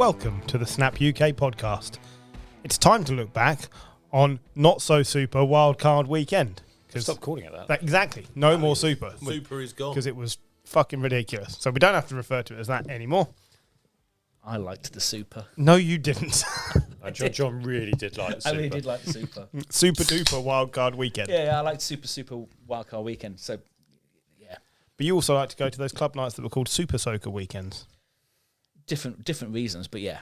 Welcome to the Snap UK podcast. It's time to look back on not so super Wildcard Weekend. Stop calling it that. Exactly. No more super. Super is gone. Because it was fucking ridiculous. So we don't have to refer to it as that anymore. I liked the super. No, you didn't. John really did like the super. I really did like the super. Super duper Wildcard Weekend. Yeah, I liked super Wildcard Weekend. So, yeah. But you also like to go to those club nights that were called Super Soaker Weekends. Different reasons, but yeah.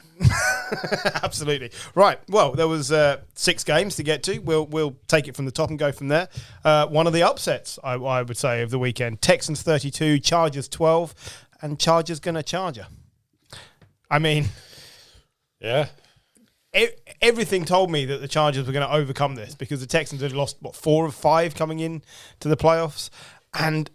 Absolutely. Right. Well, there was 6 games to get to. We'll take it from the top and go from there. One of the upsets, I would say, of the weekend. Texans 32, Chargers 12, and Chargers going to Charger. I mean... Yeah. Everything told me that the Chargers were going to overcome this because the Texans had lost, 4 of 5 coming in to the playoffs. And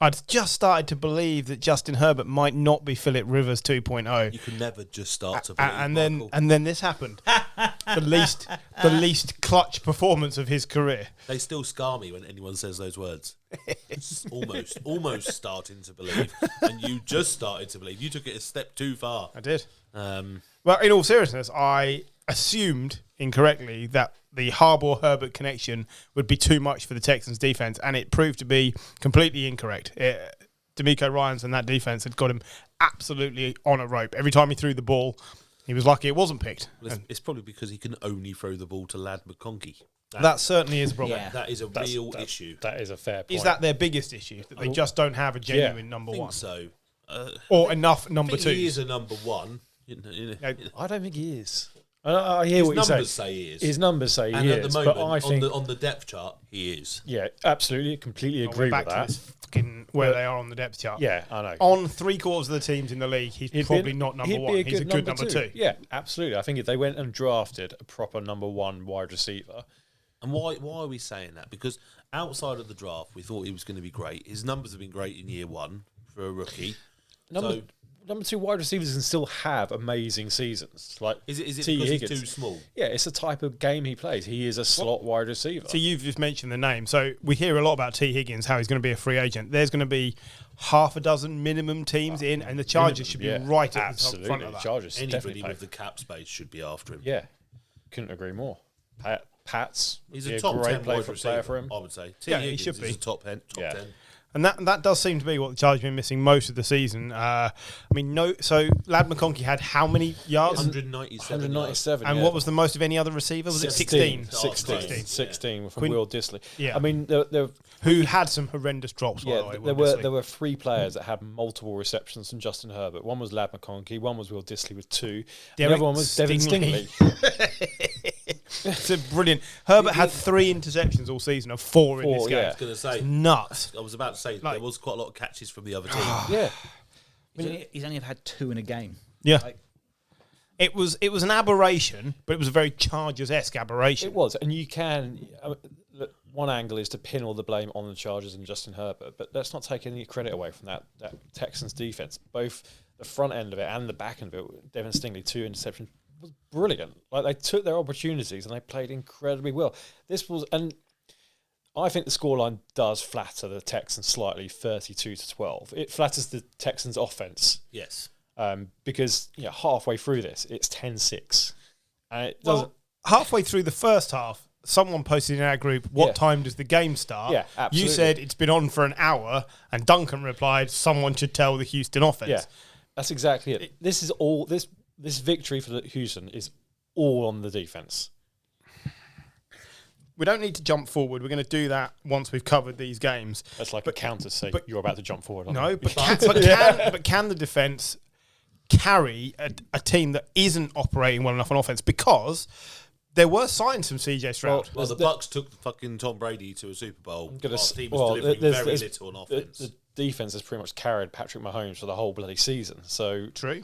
I'd just started to believe that Justin Herbert might not be Phillip Rivers 2.0. You can never just start to believe, and then this happened. the least clutch performance of his career. They still scar me when anyone says those words. It's almost starting to believe. And you just started to believe. You took it a step too far. I did. Well, in all seriousness, I assumed incorrectly that the Harbaugh-Herbert connection would be too much for the Texans' defense, and it proved to be completely incorrect. D'Amico Ryans and that defense had got him absolutely on a rope. Every time he threw the ball, he was lucky it wasn't picked. Well, it's probably because he can only throw the ball to Lad McConkey. That certainly is a problem. Yeah. That is a real issue. That is a fair point. Is that their biggest issue, that they just don't have a genuine number I think one? So. Or enough number I think he twos? is a number one. I don't think he is. I hear what you say. His numbers say he is. His numbers say and he at is. the moment, but I think on the depth chart, he is. Yeah, absolutely, completely We're agree back with to that. this fucking where they are on the depth chart. Yeah, I know. On 3/4 of the teams in the league, he's probably not number one. He's a good number two. Yeah, absolutely. I think if they went and drafted a proper number one wide receiver. And why are we saying that? Because outside of the draft, we thought he was going to be great. His numbers have been great in year one for a rookie. Number two wide receivers can still have amazing seasons. Like Is it because Higgins. he's too small? Yeah, it's the type of game he plays. He is a slot wide receiver. So you've just mentioned the name. So we hear a lot about T. Higgins, how he's going to be a free agent. There's going to be half a dozen minimum teams in, and the Chargers should be right at the front of that. Chargers Anybody with the cap space should be after him. Yeah, couldn't agree more. Pats, He's a top 10 player wide receiver for him. I would say. Yeah, Higgins he should be. is a top 10. And that does seem to be what the Chargers have been missing most of the season. So Lad McConkey had how many yards? 197. And what was the most of any other receiver? Was it 16? 16 from Will Dissly. Yeah. I mean, who had some horrendous drops, by the way. There were 3 players that had multiple receptions from Justin Herbert. One was Lad McConkey, one was Will Dissly with 2. The other one was Devin Stingley. It's brilliant. Herbert had 3 interceptions all season of 4 in this game. I was going to say. It's nuts. I was about to say there was quite a lot of catches from the other team. Yeah. He's only had 2 in a game. Yeah. It was an aberration, but it was a very Chargers-esque aberration. It was, and you can. Look, one angle is to pin all the blame on the Chargers and Justin Herbert, but let's not take any credit away from that Texans defense. Both the front end of it and the back end of it, Devin Stingley, 2 interceptions, was brilliant. Like, they took their opportunities and they played incredibly well. And I think the scoreline does flatter the Texans slightly, 32-12. It flatters the Texans' offense. Yes. Because halfway through this, it's 10-6. And it doesn't. Well, halfway through the first half, someone posted in our group, what time does the game start? Yeah, absolutely. You said it's been on for an hour, and Duncan replied, someone should tell the Houston offense. Yeah, that's exactly it. This is all. This victory for Houston is all on the defense. We don't need to jump forward. We're going to do that once we've covered these games. That's like a counter say you're about to jump forward. But can the defense carry a team that isn't operating well enough on offense? Because there were signs from CJ Stroud. Well, the Bucks took fucking Tom Brady to a Super Bowl. Our team was delivering very little on offense. The defense has pretty much carried Patrick Mahomes for the whole bloody season. So true.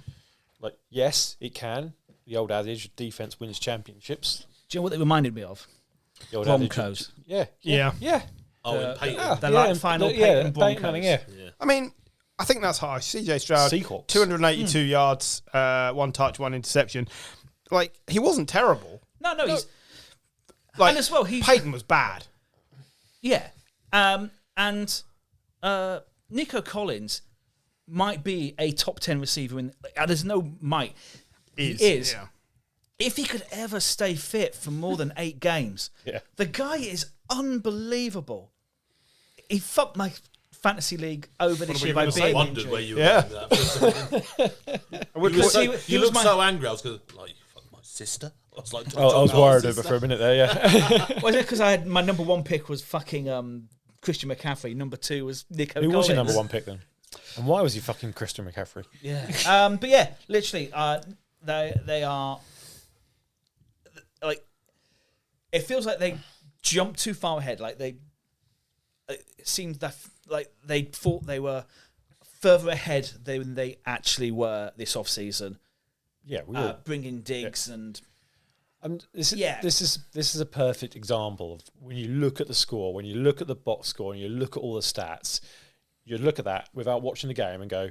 Like, yes, it can. The old adage, defense wins championships. Do you know what they reminded me of? The old Broncos. Yeah. Oh, and Peyton. Peyton Broncos. Manning, I mean, I think that's harsh. CJ Stroud, Seahawks. 282 yards, 1 touch, 1 interception. Like, he wasn't terrible. No, he's... Like, and as well, Peyton was bad. Yeah. And Nico Collins might be a top 10 receiver. There's no might. is. Yeah. If he could ever stay fit for more than 8 games, the guy is unbelievable. He fucked my fantasy league over this year by being I wondered injured. where you were going with that. You looked so angry. I was going, like, you fucked my sister. I was like, I was worried over for a minute there, yeah. Was it because I had my number 1 pick was fucking Christian McCaffrey. Number 2 was Nico Collins. Who was your number 1 pick then? And why was he fucking Christian McCaffrey? Yeah. But yeah, literally, they are like. It feels like they jumped too far ahead. Like it seems that like they thought they were further ahead than they actually were this off season. Yeah, we were bringing Diggs and. This is a perfect example of when you look at the score, when you look at the box score, and you look at all the stats. You look at that without watching the game and go,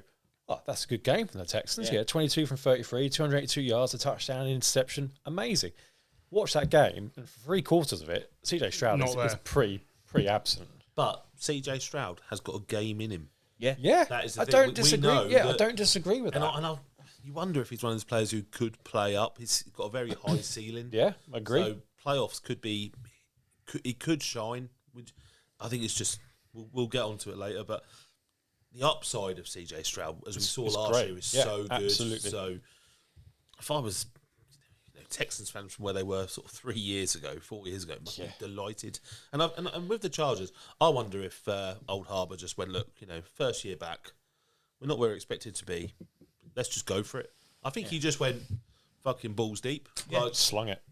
"Oh, that's a good game from the Texans." Yeah, 22 from 33, 282 yards, a touchdown, an interception, amazing. Watch that game, and for 3/4 of it, CJ Stroud is pretty absent. But CJ Stroud has got a game in him. Yeah. That is the I thing. don't disagree. I don't disagree with that. You wonder if he's one of those players who could play up. He's got a very high ceiling. Yeah, I agree. So playoffs he could shine. I think it's just we'll get onto it later. But the upside of CJ Stroud, as we saw last year, is so good. Absolutely. So if I was Texans fans from where they were sort of 3 years ago, 4 years ago, must be delighted. And with the Chargers, I wonder if Old Harbour just went, look, first year back, we're not where we're expected to be. Let's just go for it. I think he just went fucking balls deep. Yeah, slung it.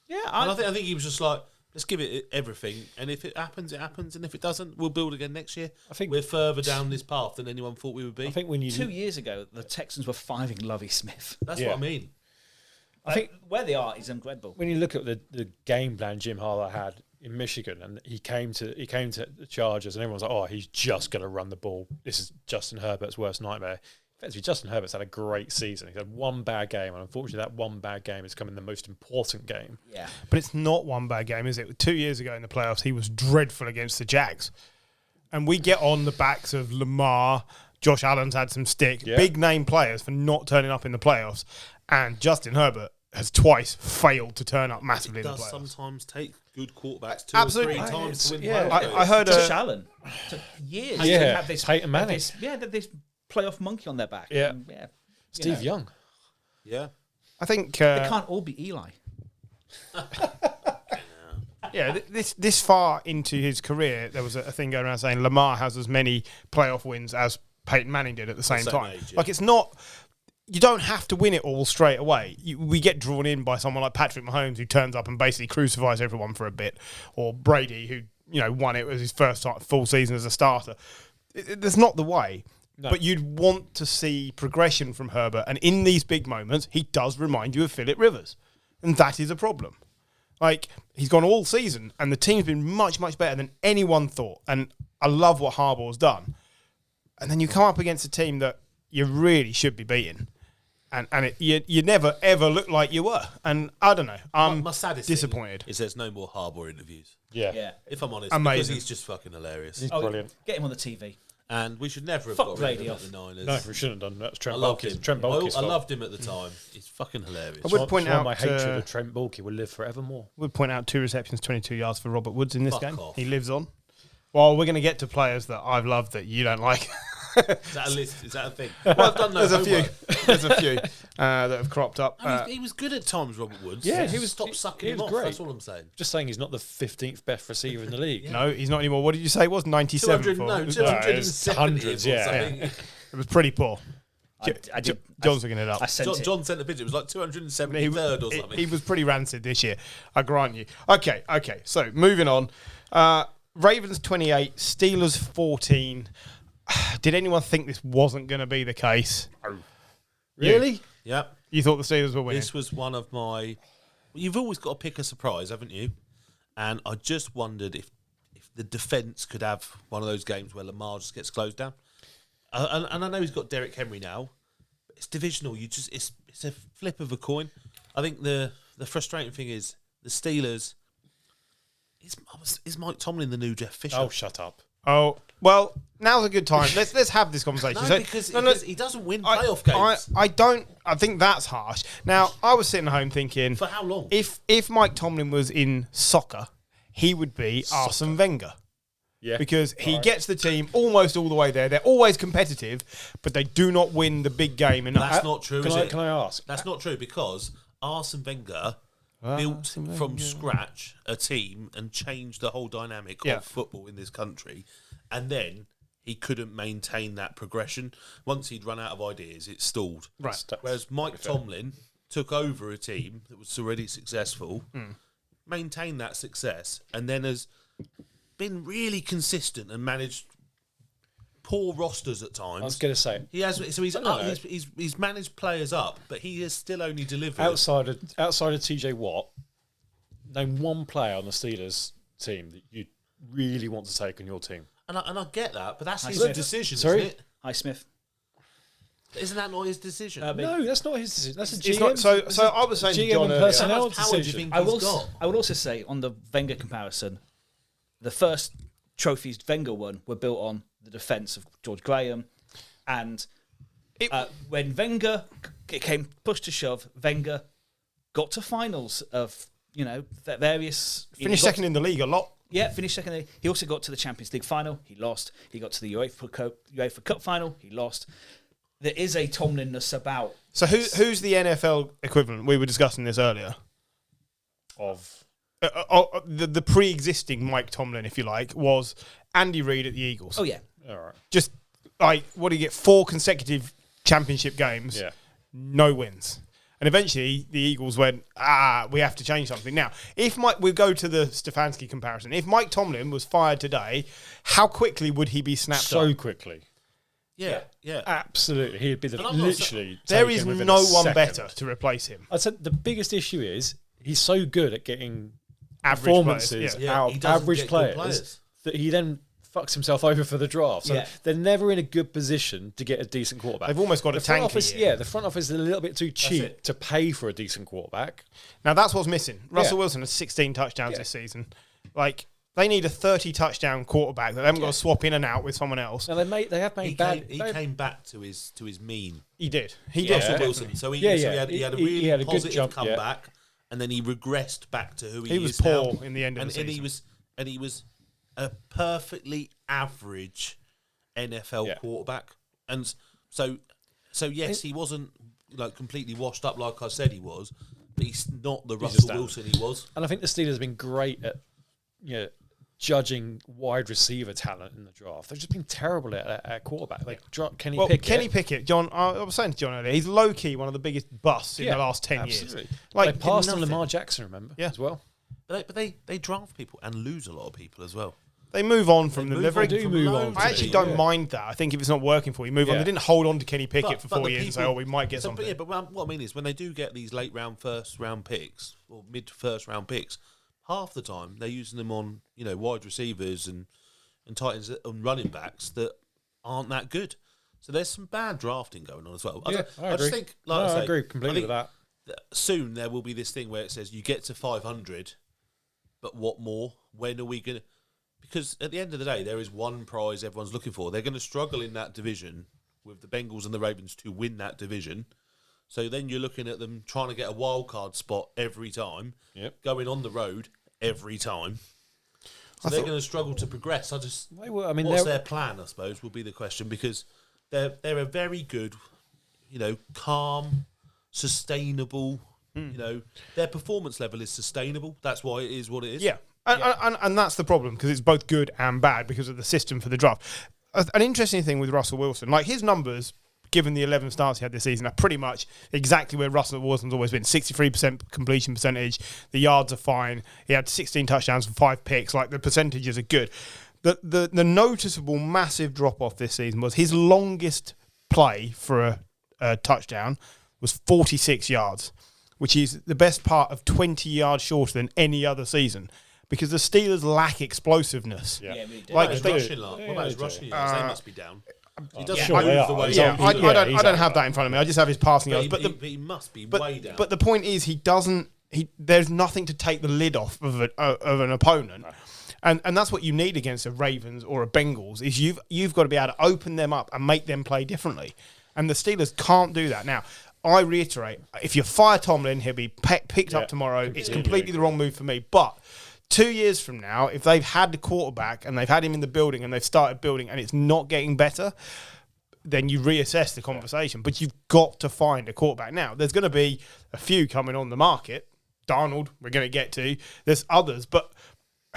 Yeah, and I think he was just like, let's give it everything. And if it happens, it happens. And if it doesn't, we'll build again next year. I think we're further down this path than anyone thought we would be. I think when 2 years ago, the Texans were fiving Lovie Smith. That's what I mean. I think where they are is incredible. When you look at the game plan Jim Harbaugh had in Michigan, and he came to the Chargers, and everyone's like, "Oh, he's just going to run the ball. This is Justin Herbert's worst nightmare." Effectively, Justin Herbert's had a great season. He's had one bad game, and unfortunately, that one bad game has come in the most important game. Yeah, but it's not one bad game, is it? 2 years ago in the playoffs, he was dreadful against the Jags, and we get on the backs of Lamar. Josh Allen's had some stick, big name players for not turning up in the playoffs, and Justin Herbert has twice failed to turn up massively in the playoffs. It does sometimes take good quarterbacks 2 or 3 times to win playoff games. I heard Josh Allen took years to have this Peyton Manning. This playoff monkey on their back. Yeah, and, Steve Young. Yeah, I think they can't all be Eli. This far into his career, there was a thing going around saying Lamar has as many playoff wins as Peyton Manning did at the same time. Age, Like, it's not. You don't have to win it all straight away. We get drawn in by someone like Patrick Mahomes, who turns up and basically crucifies everyone for a bit, or Brady, who won it. It was his first full season as a starter. That's not the way. No. But you'd want to see progression from Herbert, and in these big moments, he does remind you of Phillip Rivers, and that is a problem. Like, he's gone all season, and the team's been much, much better than anyone thought. And I love what Harbaugh's done. And then you come up against a team that you really should be beating. And you never, ever look like you were. And I don't know. I'm my saddest disappointed. Is there's no more Harbaugh interviews. Yeah. If I'm honest. Amazing. Because he's just fucking hilarious. He's brilliant. Get him on the TV. And we should never have Fuck got rid Brady of off. him at the Niners. No, we shouldn't have done that. Trent I loved Baalke's him. Trent Baalke's I fault. loved him at the time. He's fucking hilarious. I would point out my hatred of Trent Baalke will live forevermore. Would point out 2 receptions, 22 yards for Robert Woods in this Fuck game. off. He lives on. Well, we're going to get to players that I've loved that you don't like. Is that a list? Is that a thing? Well, I've done no homework. There's a few that have cropped up. He was good at times, Robert Woods. Yeah, he was. Stop sucking him off. Great. That's all I'm saying. Just saying he's not the 15th best receiver in the league. No, he's not anymore. What did you say it was? 97? 270 hundreds, It was pretty poor. John's looking it up. John sent the picture. It was like 273rd or something. He was pretty rancid this year, I grant you. Okay. So, moving on. Ravens 28, Steelers 14. Did anyone think this wasn't going to be the case? Really? Yeah. You thought the Steelers were winning? This was one of my... Well, you've always got to pick a surprise, haven't you? And I just wondered if the defence could have one of those games where Lamar just gets closed down. And I know he's got Derrick Henry now, but it's divisional. It's a flip of a coin. I think the frustrating thing is the Steelers... Is Mike Tomlin the new Jeff Fisher? Oh, shut up. Oh, well, now's a good time. Let's have this conversation. No, So- because he doesn't win playoff games. I think that's harsh. Now, I was sitting at home thinking, For how long? If Mike Tomlin was in soccer, he would be Arsene Wenger. Yeah. Because he gets the team almost all the way there. They're always competitive, but they do not win the big game enough. That's not true, is it? Can I ask? That's not true because Arsene Wenger built from scratch a team and changed the whole dynamic Yeah. of football in this country. And then he couldn't maintain that progression. Once he'd run out of ideas, it stalled. Right. Whereas Mike Tomlin took over a team that was already successful, maintained that success, and then has been really consistent and managed poor rosters at times. I was going to say, He has, so he's, No. he's managed players up, but he has still only delivered. outside of TJ Watt, name one player on the Steelers team that you really want to take on your team. And I get that, but that's his Smith. decision, Sorry? isn't it? Hi, Smith. Isn't that not his decision? No, that's not his decision. That's a It's GM. not- so I was saying to GM John and earlier- personnel How much power do you decision. think I he's will. got? I would also say on the Wenger comparison, the first trophies Wenger won were built on the defence of George Graham, and when Wenger it came push to shove, Wenger got to finals of various Finished second in the league a lot. Yeah, finished second. He also got to the Champions League final. He lost. He got to the UEFA Cup final. He lost. There is a Tomlinness about. So who's the NFL equivalent? We were discussing this earlier. of The pre-existing Mike Tomlin, if you like, was Andy Reid at the Eagles. Oh yeah, all right. Just like, what do you get? 4 consecutive championship games, Yeah. no wins. And eventually the Eagles went, we have to change something. Now, if we go to the Stefanski comparison, if Mike Tomlin was fired today, how quickly would he be snapped So up? quickly. Yeah. Absolutely. He'd be And I'm not literally. There taken is within no a one second. better to replace him. I'd say the biggest issue is he's so good at getting Average performances players, yeah. out He of doesn't average get good players, players. that he then fucks himself over for the draft. So Yeah. they're never in a good position to get a decent quarterback. They've almost got the a front tank office. here. Yeah, the front office is a little bit too cheap it. to pay for a decent quarterback. Now, that's what's missing. Russell Yeah. Wilson has 16 touchdowns Yeah. this season. Like, they need a 30-touchdown quarterback that they haven't got to swap in and out with someone else. Now they have made He bad. came back to his mean. He did. He Yeah. did. Russell Yeah. Wilson. So he had a He really had a good positive jump, yeah. comeback, and then he regressed back to who he He was is now. poor in the end of the And season. he was a perfectly average NFL Yeah. quarterback. And so yes, he wasn't like completely washed up like I said he was, but he's not the Russell down. Wilson he was. And I think the Steelers have been great at judging wide receiver talent in the draft. They've just been terrible at quarterback. Like Kenny Pickett. Kenny Pickett, John, I was saying to John earlier, he's low-key one of the biggest busts in the last 10 absolutely. years. Like Like, they passed did on nothing. Lamar Jackson, remember? Yeah. As well. But they draft people and lose a lot of people as well. They move on from them. move They're on very, from move loads on of from I actually people. don't mind that. I think if it's not working for you, move on. Yeah. They didn't hold on to Kenny Pickett for 4 the years and say, people- we might get so, something. But what I mean is when they do get these late round, first round picks or mid first round picks, half the time they're using them on wide receivers and tight ends and running backs that aren't that good. So there's some bad drafting going on as well. I just agree. think, No, like I I say, agree completely with that. Soon there will be this thing where it says you get to 500, but what more? When are we going to? Because at the end of the day, there is one prize everyone's looking for. They're going to struggle in that division with the Bengals and the Ravens to win that division. So then you're looking at them trying to get a wild card spot every time, going on the road every time. So they're going to struggle to progress. What's their plan? I suppose will be the question, because they're a very good, calm, sustainable. Their performance level is sustainable. That's why it is what it is. Yeah. And that's the problem, because it's both good and bad because of the system for the draft. An interesting thing with Russell Wilson, like his numbers, given the 11 starts he had this season, are pretty much exactly where Russell Wilson's always been. 63% completion percentage. The yards are fine. He had 16 touchdowns and 5 picks. Like, the percentages are good. The noticeable massive drop-off this season was his longest play for a touchdown was 46 yards, which is the best part of 20 yards shorter than any other season. Because the Steelers lack explosiveness. Yeah. we did. Like, What they- about his rushing yards? What about his rushing yards? They must be down. He doesn't Sure they move are. the way Yeah, he does. I don't have that in front of me. I just have his passing yards. But But he must be way down. But the point is, he doesn't. There's nothing to take the lid off of an opponent, And that's what you need against a Ravens or a Bengals is you've got to be able to open them up and make them play differently. And the Steelers can't do that. Now, I reiterate, if you fire Tomlin, he'll be picked up tomorrow. It's completely the wrong move for me. But 2 years from now, if they've had the quarterback and they've had him in the building and they've started building and it's not getting better, then you reassess the conversation. But you've got to find a quarterback. Now, there's going to be a few coming on the market. Darnold, we're going to get to. There's others. But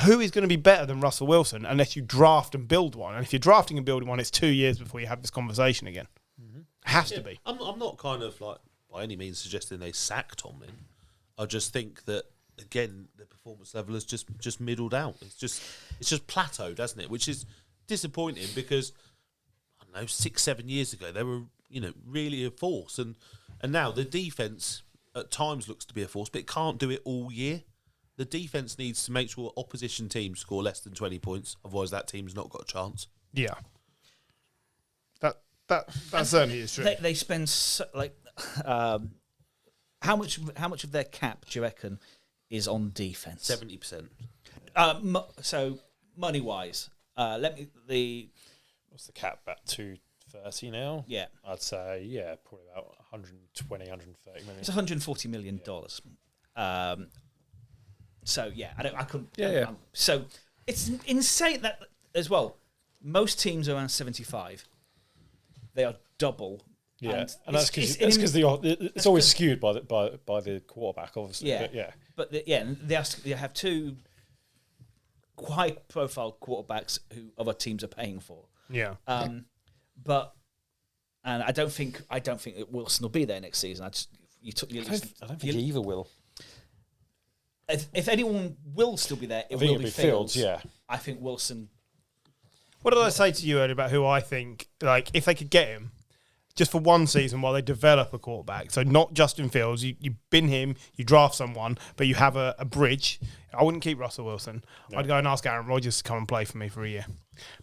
who is going to be better than Russell Wilson unless you draft and build one? And if you're drafting and building one, it's 2 years before you have this conversation again. Mm-hmm. Has to be. I'm not kind of like by any means suggesting they sack Tomlin. I just think that, again, the performance level has just middled out. It's just plateaued, hasn't it? Which is disappointing because, I don't know, 6-7 years ago they were, really a force, and now the defense at times looks to be a force, but it can't do it all year. The defense needs to make sure opposition teams score less than 20 points, otherwise that team's not got a chance. Yeah. That certainly is true. They spend how much of their cap do you reckon is on defense? 70%. So money wise, what's the cap, about 230 now? Yeah, I'd say probably about 120, 130 million. It's $140 million. So yeah, I couldn't. Yeah. So it's insane that as well. Most teams are around 75. They are double. Yeah, and that's because it's always skewed by the quarterback, obviously. Yeah, but they have two high-profile quarterbacks who other teams are paying for. Yeah, and I don't think that Wilson will be there next season. I don't think either will. If anyone will still be there, it will be Fields. Yeah, I think Wilson. What did I say to you earlier about who I think, like, if they could get him just for one season while they develop a quarterback, so not Justin Fields, you bin him, you draft someone, but you have a bridge. I wouldn't keep Russell Wilson. No. I'd go and ask Aaron Rodgers to come and play for me for a year.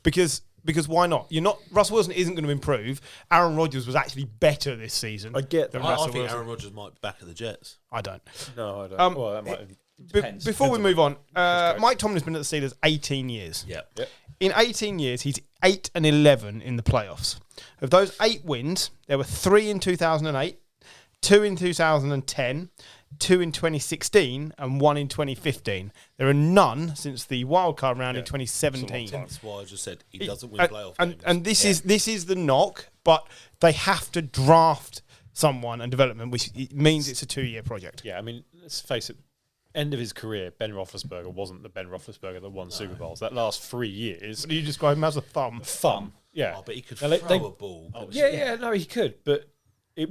Because why not? Russell Wilson isn't going to improve. Aaron Rodgers was actually better this season. I get that. I think Aaron Rodgers might be back at the Jets. I don't. No, I don't. Well, that might depends. Before we move on, Mike Tomlin's been at the Steelers 18 years. Yep. In 18 years, he's 8-11 in the playoffs. Of those 8 wins, there were 3 in 2008, 2 in 2010, 2 in 2016, and 1 in 2015. There are none since the wildcard round in 2017. That's why I just said he doesn't win playoff games. And this is the knock, but they have to draft someone and development, which means it's a 2-year project. Yeah, I mean, let's face it. End of his career, Ben Roethlisberger wasn't the Ben Roethlisberger that won Super Bowls. That last 3 years, But you describe him as a thumb. Yeah. Oh, but he could throw a ball. No, he could, but he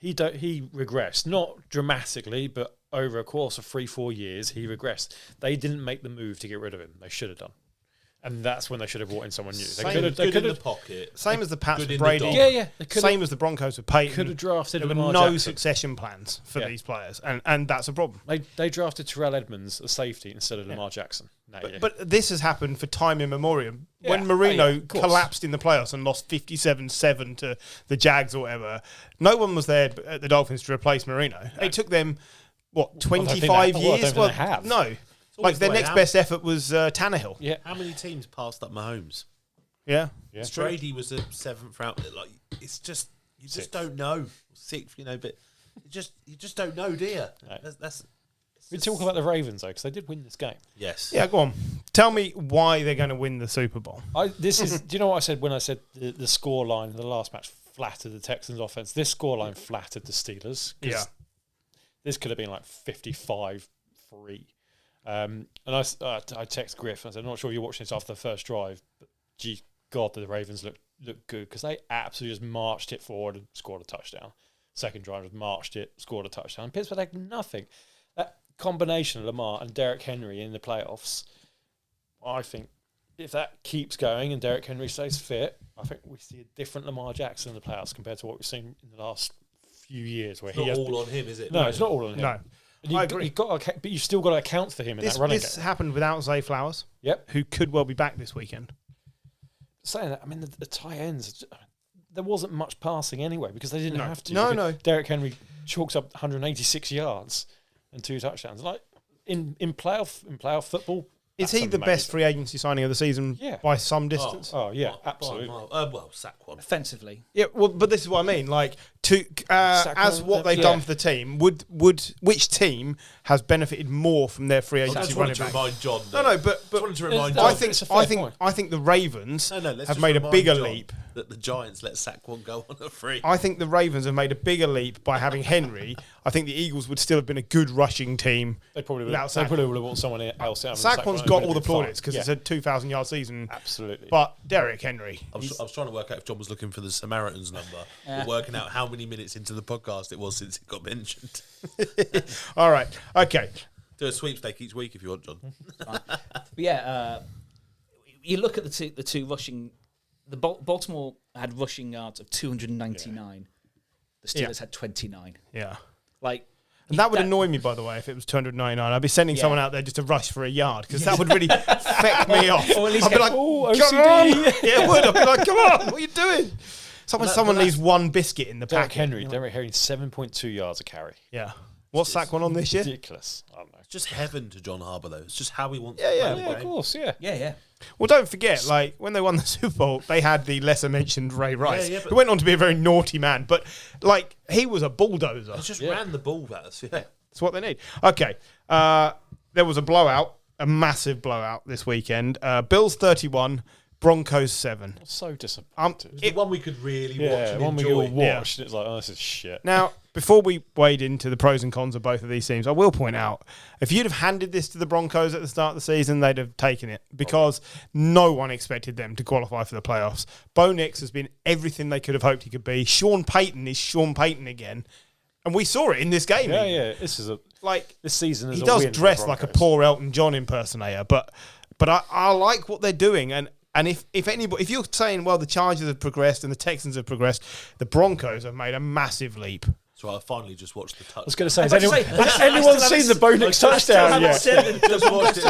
regressed, not dramatically, but over a course of 3-4 years, he regressed. They didn't make the move to get rid of him. They should have done. And that's when they should have brought in someone new. They could have in the pocket. Same as the Pats Good with in the Brady. dog. Same as the Broncos with Peyton. Could have drafted There were Lamar no Jackson. succession plans for these players, and that's a problem. They drafted Terrell Edmonds, a safety, instead of Lamar Jackson. But this has happened for time immemorial. Yeah. When Marino of course. collapsed in the playoffs and lost 57-7 to the Jags or whatever, no one was there at the Dolphins to replace Marino. It took them, 25 years? Well, I don't think they have. No. Like, their next best effort was Tannehill. Yeah. How many teams passed up Mahomes? Yeah. Brady was a 7th round. Like, it's just you just don't know. 6th, but you just don't know, do you? Right. We talk about the Ravens though, because they did win this game. Yes. Yeah, go on. Tell me why they're going to win the Super Bowl. Do you know what I said when I said the score line in the last match flattered the Texans offense? This score line flattered the Steelers. Yeah. This could have been like 55-3. And I text Griff and I said, I'm not sure if you're watching this after the first drive, but gee God, the Ravens look good because they absolutely just marched it forward and scored a touchdown. Second drive, just marched it, scored a touchdown. Pittsburgh had nothing. That combination of Lamar and Derrick Henry in the playoffs, I think if that keeps going and Derrick Henry stays fit, I think we see a different Lamar Jackson in the playoffs compared to what we've seen in the last few years. Where It's not all on him, is it? No, it's not all on him. No. I agree. But you've still got to account for him in that running game. This happened without Zay Flowers, who could well be back this weekend. Saying that, I mean, the tight ends, there wasn't much passing anyway because they didn't have to. No. Derrick Henry chalks up 186 yards and 2 touchdowns. Like in playoff football, Is he the best free agency signing of the season by some distance? Oh yeah, absolutely. Well, Saquon. Offensively. Yeah, well, but this is what I mean. Like, as what they've done for the team, would which team has benefited more from their free agency running back? Remind John. No, but I think the Ravens have made a bigger leap. That the Giants let Saquon go on a free. I think the Ravens have made a bigger leap by having Henry. I think the Eagles would still have been a good rushing team. They probably would have bought someone else out. Saquon's got all the plaudits because it's a 2,000-yard season. Absolutely. But Derrick Henry. I was trying to work out if John was looking for the Samaritans number, but working out how many minutes into the podcast it was since it got mentioned. All right. Okay. Do a sweepstake each week if you want, John. You look at the two rushing. The Baltimore had rushing yards of 299. The Steelers had 29. Yeah. And that would annoy me, by the way, if it was 299. I'd be sending someone out there just to rush for a yard because that would really feck me off. Or at least I'd be like, come on. Yeah, it would. I'd be like, come on, what are you doing? Someone needs one biscuit in the pack. Derrick Henry, 7.2 yards a carry. Yeah. What's Saquon on this year? Ridiculous. I don't know. It's just heaven to John Harbour, though. It's just how he wants to play the game. Of course, yeah. Well, don't forget, when they won the Super Bowl, they had the lesser-mentioned Ray Rice, who went on to be a very naughty man. But, he was a bulldozer. He just ran the ball at us, That's what they need. Okay. There was a blowout, a massive blowout this weekend. Bills 31, Broncos 7. So disappointed. It was the one we could really watch and one enjoy. we all watched. It's like, this is shit. Now, before we wade into the pros and cons of both of these teams, I will point out, if you'd have handed this to the Broncos at the start of the season, they'd have taken it because no one expected them to qualify for the playoffs. Bo Nix has been everything they could have hoped he could be. Sean Payton is Sean Payton again. And we saw it in this game. Yeah. This is this season is he does dress like a poor Elton John impersonator, but I like what they're doing. And if you're saying, well, the Chargers have progressed and the Texans have progressed, the Broncos have made a massive leap. So I finally just watched the touchdown. I was going to say, has anyone seen the Bo Nix touchdown yet? Just watched it.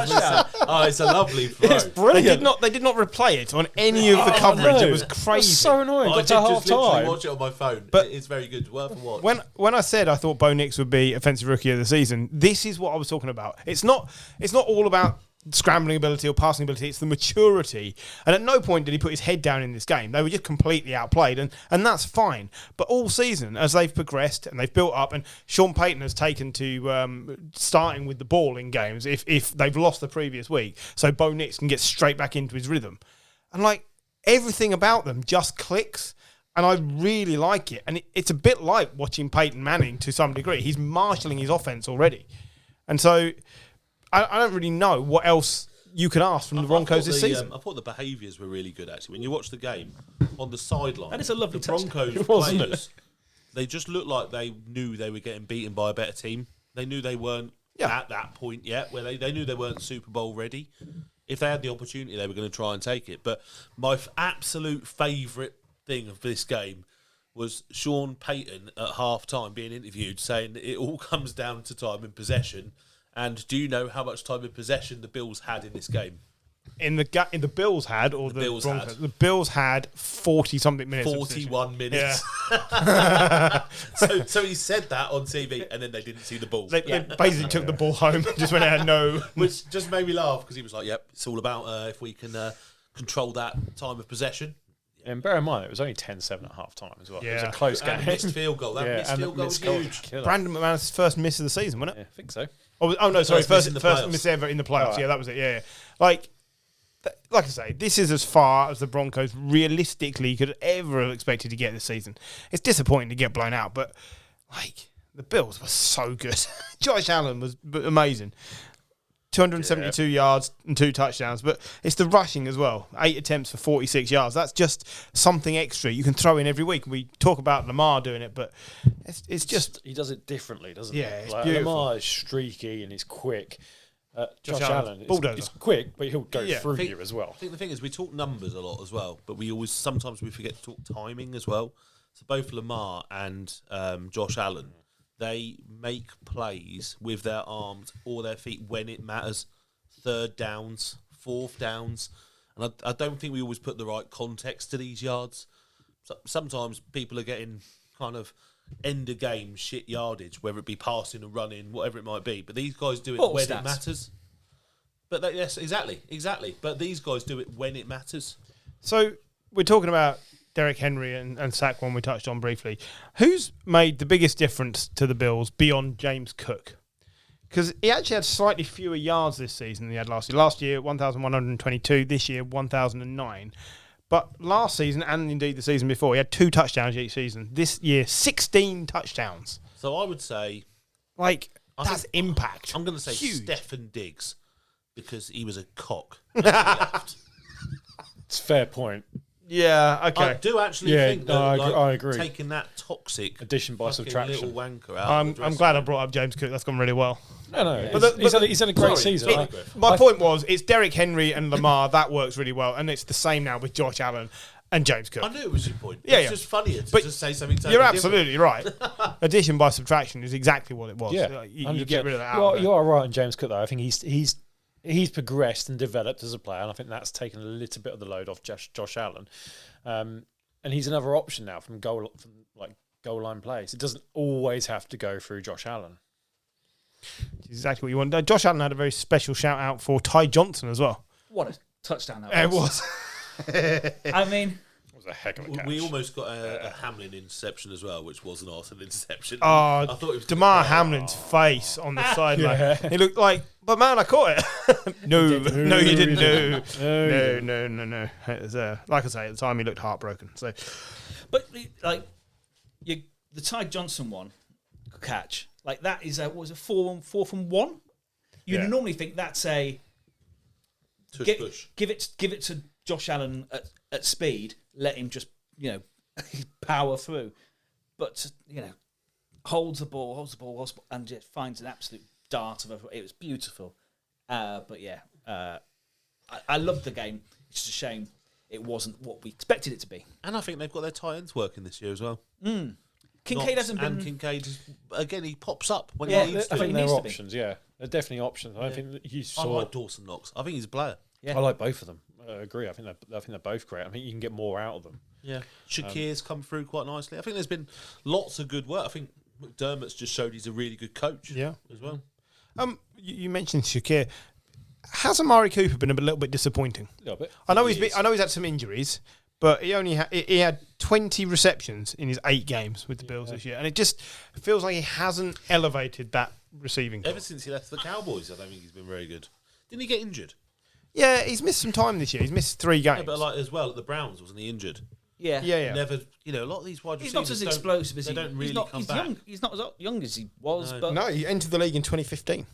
Oh, it's a lovely throw. It's brilliant. They did not replay it on any of the coverage. It was crazy. It's so annoying. I did just literally watch it on my phone. But it's very good. Worth a watch. When I said I thought Bo Nix would be offensive rookie of the season, this is what I was talking about. It's not all about scrambling ability or passing ability, it's the maturity. And at no point did he put his head down in this game. They were just completely outplayed, and that's fine. But all season, as they've progressed and they've built up, and Sean Payton has taken to starting with the ball in games if they've lost the previous week, so Bo Nix can get straight back into his rhythm. And everything about them just clicks. And I really like it. And it's a bit like watching Peyton Manning to some degree. He's marshalling his offense already. And so I don't really know what else you can ask from the Broncos this season. I thought the behaviours were really good, actually. When you watch the game, on the sideline, that is a lovely Broncos players, they just looked like they knew they were getting beaten by a better team. They knew they weren't at that point yet, where they knew they weren't Super Bowl ready. If they had the opportunity, they were going to try and take it. But my absolute favourite thing of this game was Sean Payton at half-time being interviewed saying it all comes down to time in possession. And do you know how much time in possession the Bills had in this game? In the Bills had, or the Bills Broncos? had. The Bills had 40-something minutes. 41 minutes. Yeah. so he said that on TV, and then they didn't see the ball. They basically took the ball home and just went out, no. Which just made me laugh, because he was like, yep, it's all about if we can control that time of possession. And bear in mind, it was only 10-7 at half-time as well. Yeah. It was a close game. And a missed field goal. That missed field goal was huge. Brandon McManus' first miss of the season, wasn't it? Yeah, I think so. Oh no, sorry, first playoffs. miss ever in the playoffs. Right. Yeah, that was it. Yeah. Like I say, this is as far as the Broncos realistically could ever have expected to get this season. It's disappointing to get blown out, but the Bills were so good. Josh Allen was amazing. 272 yards and 2 touchdowns, but it's the rushing as well. 8 attempts for 46 yards. That's just something extra you can throw in every week. We talk about Lamar doing it, but it's just... He does it differently, doesn't he? Yeah, it's beautiful. Lamar is streaky and he's quick. Josh Allen is quick, but he'll go through you as well. I think the thing is, we talk numbers a lot as well, but sometimes we forget to talk timing as well. So both Lamar and Josh Allen, they make plays with their arms or their feet when it matters. 3rd downs, 4th downs. And I don't think we always put the right context to these yards. Sometimes people are getting kind of end of game shit yardage, whether it be passing or running, whatever it might be. But these guys do it when it matters. But yes, exactly. But these guys do it when it matters. So we're talking about Derrick Henry and Saquon we touched on briefly. Who's made the biggest difference to the Bills beyond James Cook? Because he actually had slightly fewer yards this season than he had last year. Last year, 1,122. This year, 1,009. But last season, and indeed the season before, he had 2 touchdowns each season. This year, 16 touchdowns. So I would say... That's impact. I'm going to say huge. Stefan Diggs, because he was a cock. It's a fair point. Yeah, okay. I do actually think that I agree. Taking that toxic addition by fucking subtraction. little wanker out. I'm glad I brought up James Cook. That's gone really well. No. But He's had a great season. My point was, it's Derrick Henry and Lamar. That works really well. And it's the same now with Josh Allen and James Cook. I knew it was your point. Yeah, It's just funnier to just say something totally You're different. absolutely right. Addition by subtraction is exactly what it was. Yeah, You get rid of that out. You are right on James Cook, though. I think he's progressed and developed as a player, and I think that's taken a little bit of the load off Josh Allen. And he's another option now from goal line plays. It doesn't always have to go through Josh Allen. Exactly what you want. Josh Allen had a very special shout out for Ty Johnson as well. What a touchdown that It was. I mean, It was a heck of a catch. We almost got a Hamlin interception as well, which was an Arsenal interception. Oh, I thought it was DeMar Hamlin's face on the sideline. Yeah. He looked like, but man, I caught it. No, you didn't. No. It was, like I say, at the time he looked heartbroken. So, but the Ty Johnson one catch, like that is a 4 from 1. You Yeah. normally think that's a push. give it to Josh Allen at speed, let him just power through, but holds the ball, and just finds an absolute dart of it was beautiful. But yeah, I loved the game. It's just a shame it wasn't what we expected it to be. And I think they've got their tight ends working this year as well. Kincaid hasn't been. And Kincaid, again, he pops up when Yeah, he needs I to. think needs they're to be. options, yeah. They're definitely options. I don't think that you I saw... like Dawson Knox. I think he's a player. Yeah. I like both of them. I agree. I think they're both great. I think you can get more out of them. Yeah. Shakir's come through quite nicely. I think there's been lots of good work. I think McDermott's just showed he's a really good coach as well. you mentioned Shakir. Has Amari Cooper been a little bit disappointing? A little bit. I know he's had some injuries, but he only he had 20 receptions in his 8 games with the Bills this year, and it just feels like he hasn't elevated that receiving corps. Ever since he left the Cowboys, I don't think he's been very good. Didn't he get injured? Yeah, he's missed some time this year. He's missed 3 games. Yeah, but as well at the Browns, wasn't he injured? Yeah. Never, a lot of these wide He's receivers not as explosive as they he. don't really he's not, come he's back. young. He's not as young as he was, but No, he entered the league in 2015.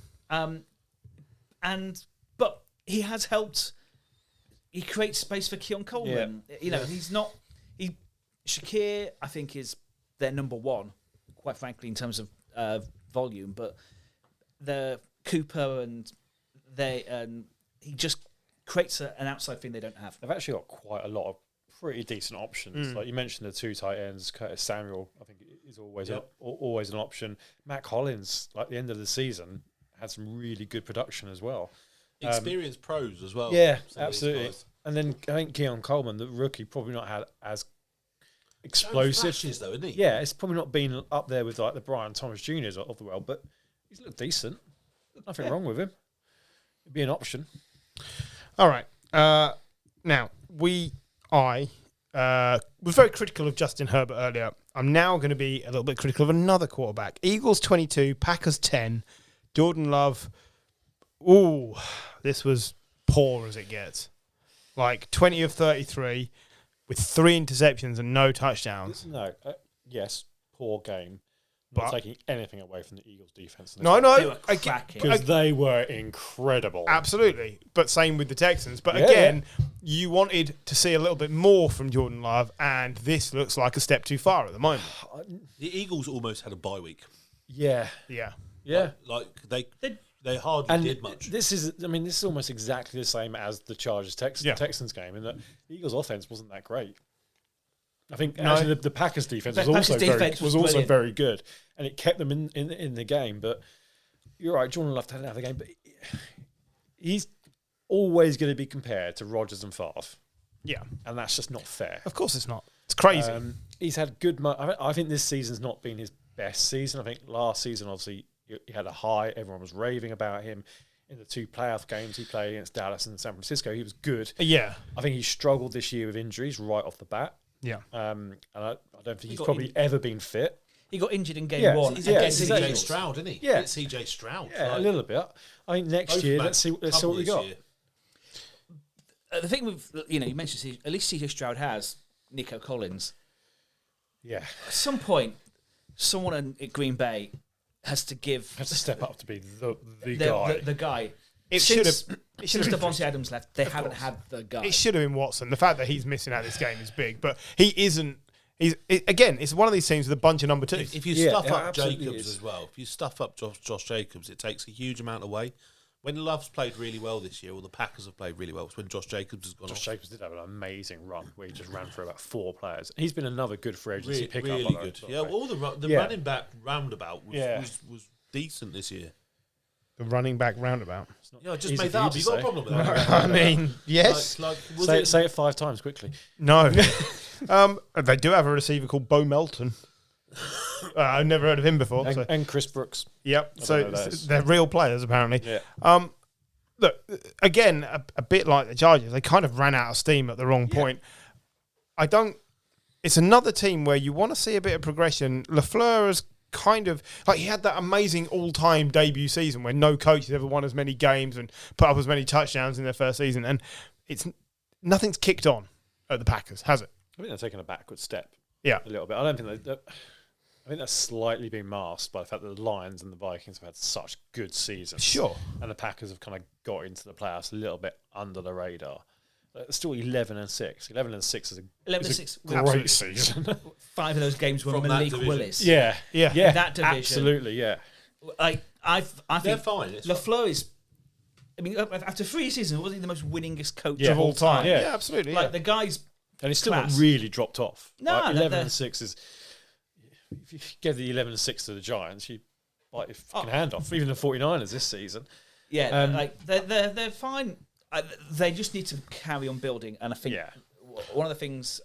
But he has helped. He creates space for Keon Coleman. He's not. Shakir, I think, is their number 1, quite frankly, in terms of volume. But the Cooper and he just creates an outside thing they don't have. They've actually got quite a lot of pretty decent options. Like you mentioned, the 2 tight ends, Curtis Samuel, I think is always an option. Matt Collins, like the end of the season, had some really good production as well. Experienced pros as well. Yeah, some of these absolutely. guys. And then I think Keon Coleman, the rookie, probably not had as Shows explosive. flashes though, isn't he? Yeah, it's probably not been up there with like the Brian Thomas Juniors of the world, but he's looked decent. Nothing wrong with him. It'd be an option. All right. Now, I was very critical of Justin Herbert earlier. I'm now going to be a little bit critical of another quarterback. Eagles 22, Packers 10, Jordan Love. Ooh, this was poor as it gets. Like 20 of 33 with 3 interceptions and no touchdowns. No, yes, poor game. But- Not taking anything away from the Eagles' defense. No, They were I cracking. because they were incredible. absolutely. But same with the Texans. But Yeah. again, you wanted to see a little bit more from Jordan Love, and this looks like a step too far at the moment. The Eagles almost had a bye week. Yeah, Yeah. yeah. Like they hardly And did much. this is almost exactly the same as the Chargers Texans game, in that the Eagles' offense wasn't that great. I think actually the Packers' defense was Packers' also defense was brilliant. very good, and it kept them in the game. But you're right, Jordan Love didn't have the game, but he's always going to be compared to Rodgers and Favre, Yeah. and that's just not fair. Of course it's not. It's crazy. He's had good. I think this season's not been his best season. I think last season, obviously, he had a high. Everyone was raving about him. in the 2 playoff games he played against Dallas and San Francisco, he was good. Yeah. I think he struggled this year with injuries right off the bat. Yeah. And I don't think he's probably ever been fit. He got injured in game 1. He's against the CJ Eagles. Stroud, isn't he? Yeah. It's CJ Stroud. Yeah, a little bit. I think next year, let's see what we got. The thing with, you mentioned at least CJ Stroud has Nico Collins. Yeah. At some point, someone at Green Bay has to step up to be the guy. The guy. Since Devontae Adams left, they haven't had the guy. It should have been Watson. The fact that he's missing out this game is big, but he isn't. Again, it's one of these teams with a bunch of number 2s. If you stuff up Jacobs as well, if you stuff up Josh Jacobs, it takes a huge amount away. When Love's played really well this year, or the Packers have played really well, it's when Josh Jacobs has gone off. Josh Jacobs did have an amazing run where he just ran through about 4 players. He's been another good free agency pickup. Really good. Yeah, all the running back roundabout was decent this year. The running back roundabout. Yeah, I just made that up. You got a problem with that? I mean, yes. Say it 5 times quickly. No. They do have a receiver called Bo Melton. I've never heard of him before. And Chris Brooks. Yep. So they're real players, apparently. Yeah. Look, again, a bit like the Chargers, they kind of ran out of steam at the wrong point. It's another team where you want to see a bit of progression. LaFleur has kind of, he had that amazing all-time debut season where no coach has ever won as many games and put up as many touchdowns in their first season. And nothing's kicked on at the Packers, has it? I think they're taking a backward step. Yeah. A little bit. I think that's slightly been masked by the fact that the Lions and the Vikings have had such good seasons. Sure. And the Packers have kind of got into the playoffs a little bit under the radar. It's still 11-6. 11-6 is a great season. 5 of those games were From Malik Willis. Yeah. That division. Absolutely, yeah. I They're think fine. LaFleur is. I mean, after 3 seasons, wasn't he the most winningest coach of all time? Yeah, absolutely. The guy's. And he's still class. not really dropped off. No, 11-6 is. If you give the 11-6 to the Giants, you bite your fucking hand off. Even the 49ers this season. Yeah, they're fine. They just need to carry on building, and I think one of the things,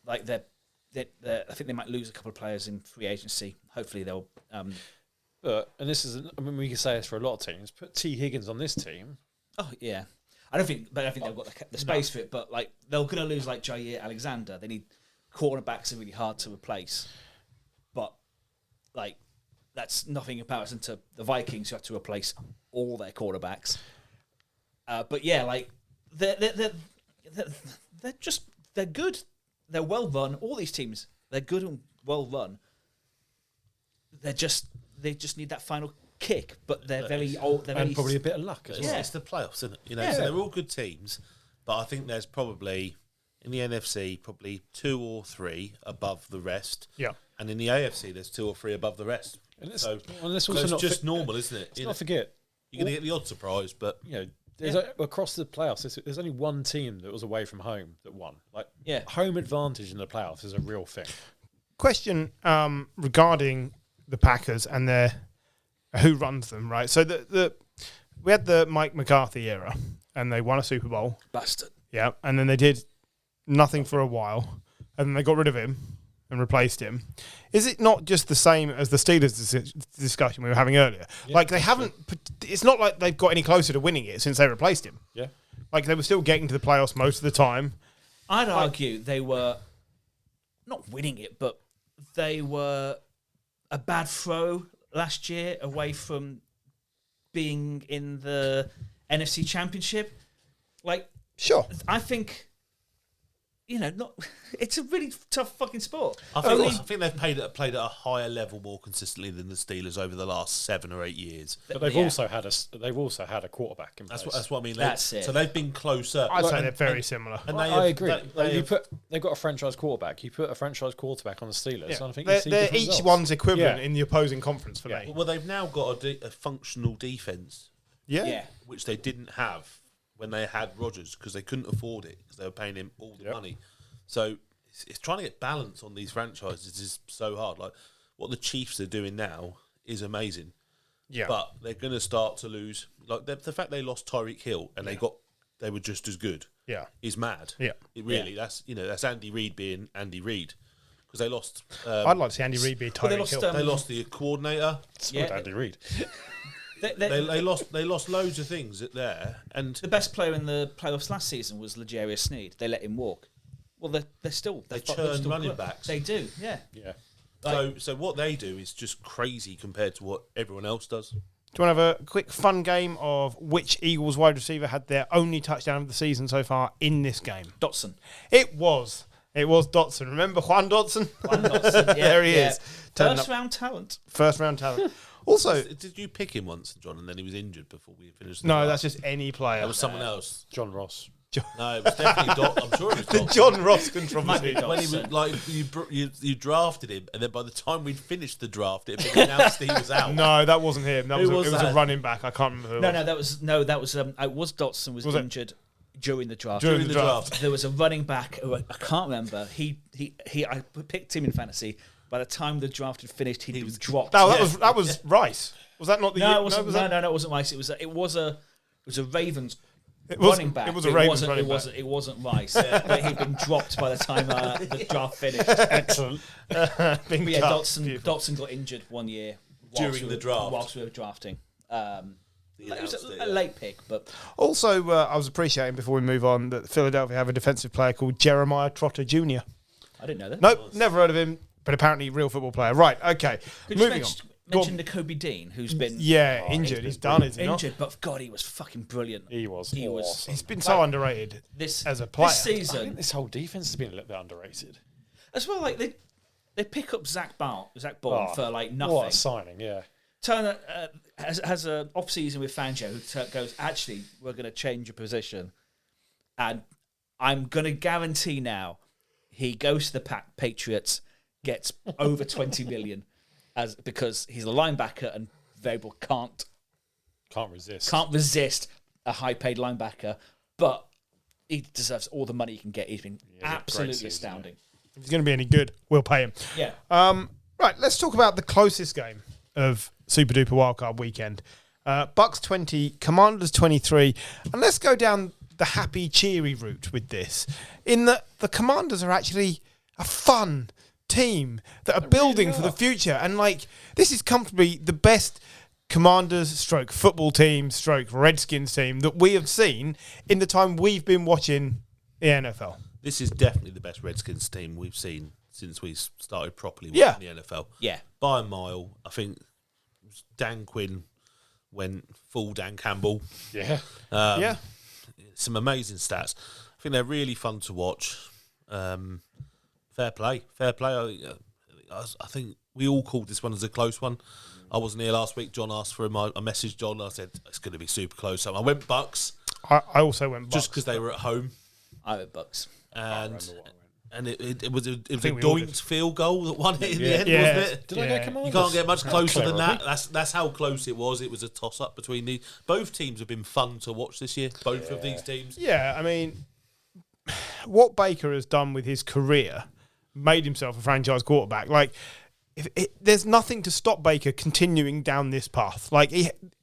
I think they might lose a couple of players in free agency. Hopefully they'll. But we can say this for a lot of teams. Put T. Higgins on this team. Oh yeah, I don't think they've got the space for it. But they're going to lose Jair Alexander. They need cornerbacks are really hard to replace. But that's nothing in comparison to the Vikings who have to replace all their quarterbacks. But yeah, they're good. They're well run. All these teams, they're good and well run. They just need that final kick. But they're very old. And probably a bit of luck as well. It's the playoffs, isn't it? So they're all good teams, but I think there's probably in the NFC probably 2 or 3 above the rest. Yeah, and in the AFC there's 2 or 3 above the rest. And it's it's just normal, isn't it? Let's not forget, you're going to get the odd surprise, but across the playoffs, there's only one team that was away from home that won. Home advantage in the playoffs is a real thing. Question regarding the Packers and their who runs them, right? So we had the Mike McCarthy era, and they won a Super Bowl. Bastard. Yeah, and then they did nothing for a while, and then they got rid of him and replaced him. Is it not just the same as the Steelers discussion we were having earlier? Yeah, they haven't. It's not like they've got any closer to winning it since they replaced him. Yeah, they were still getting to the playoffs most of the time. I'd argue they were not winning it, but they were a bad throw last year away from being in the NFC Championship. Sure, I think. It's a really tough fucking sport. I think they've played at a higher level more consistently than the Steelers over the last 7 or 8 years. But they've also had a quarterback in place. That's what I mean. That's it. So they've been closer. I'd say they're very similar. And I agree. They've got a franchise quarterback. You put a franchise quarterback on the Steelers. Yeah. And I think they're each one's equivalent in the opposing conference for me. Well, they've now got a functional defense. Yeah, which they didn't have when they had Rodgers because they couldn't afford it because they were paying him all the money. So it's trying to get balance on these franchises is so hard. What the Chiefs are doing now is amazing. Yeah, but they're going to start to lose. The fact they lost Tyreek Hill and they were just as good. Yeah, is mad. Yeah, that's Andy Reid being Andy Reid because they lost. I'd like to see Andy Reid be Tyreek Hill. They lost the coordinator. Andy Reid. They lost loads of things there, and the best player in the playoffs last season was L'Jarius Sneed. They let him walk. Well, they churn running backs. They do, yeah. So what they do is just crazy compared to what everyone else does. Do you want to have a quick fun game of which Eagles wide receiver had their only touchdown of the season so far in this game? Dotson. It was Dotson. Remember Juan Dotson? Juan Dotson, yeah. There he is. First round talent. Also, did you pick him once, John, and then he was injured before we finished? No, that's just any player. That was someone else. John Ross. No, it was definitely Dot. I'm sure it was The Dot. John Ross controversy. When he was like you drafted him, and then by the time we'd finished the draft, it had been announced he was out. No, that wasn't him. It was that? a running back. I can't remember who. That was Dotson was injured during the draft. During the draft. There was a running back who I can't remember. I picked him in fantasy. By the time the draft had finished, he'd been dropped. No, that was Rice. Was that not the? No, it wasn't. No, it wasn't Rice. It was a Ravens. Was, running back. It was a Ravens running back. It wasn't Rice. But he'd been dropped by the time the draft finished. Excellent. Dotson got injured one year during the draft whilst we were drafting. It was a late pick, but also I was appreciating before we move on that Philadelphia have a defensive player called Jeremiah Trotter Jr. I didn't know that. Nope, never heard of him, but apparently a real football player. Right, okay. Moving on. Mentioned the Kobe Dean, who's been injured. He's done, isn't he? Injured, but God, he was fucking brilliant. He was. He's been so underrated as a player. This season, I think this whole defense has been a little bit underrated. As well, like they pick up Zach Bond for like nothing. What a signing, yeah. Turner has an off season with Fangio who goes, actually, we're going to change your position, and I'm going to guarantee now he goes to the Patriots, gets over 20 million. Because he's a linebacker and Vrabel can't resist a high-paid linebacker, but he deserves all the money he can get. He's been absolutely astounding. If he's going to be any good, we'll pay him. Yeah. Right, let's talk about the closest game of Super Duper Wildcard Weekend. Bucks 20, Commanders 23, and let's go down the happy, cheery route with this. In that the Commanders are actually a fun team that are building for the future, and this is comfortably the best Commanders / football team / Redskins team that we have seen in the time we've been watching the NFL. This is definitely the best Redskins team we've seen since we started properly watching the NFL. Yeah, by a mile. I think Dan Quinn went full Dan Campbell. Yeah, some amazing stats. I think they're really fun to watch. Fair play. I think we all called this one as a close one. I wasn't here last week. John asked for him. I messaged John. I said, it's going to be super close. So I went Bucks. I also went Bucks. Just because they were at home. I went Bucks. And it was a doinked field goal that won it in the end, wasn't it? Did I get Commanders? You can't get much closer than that. That's how close it was. It was a toss-up between these. Both teams have been fun to watch this year. Both of these teams. Yeah, I mean, what Baker has done with his career made himself a franchise quarterback. There's nothing to stop Baker continuing down this path.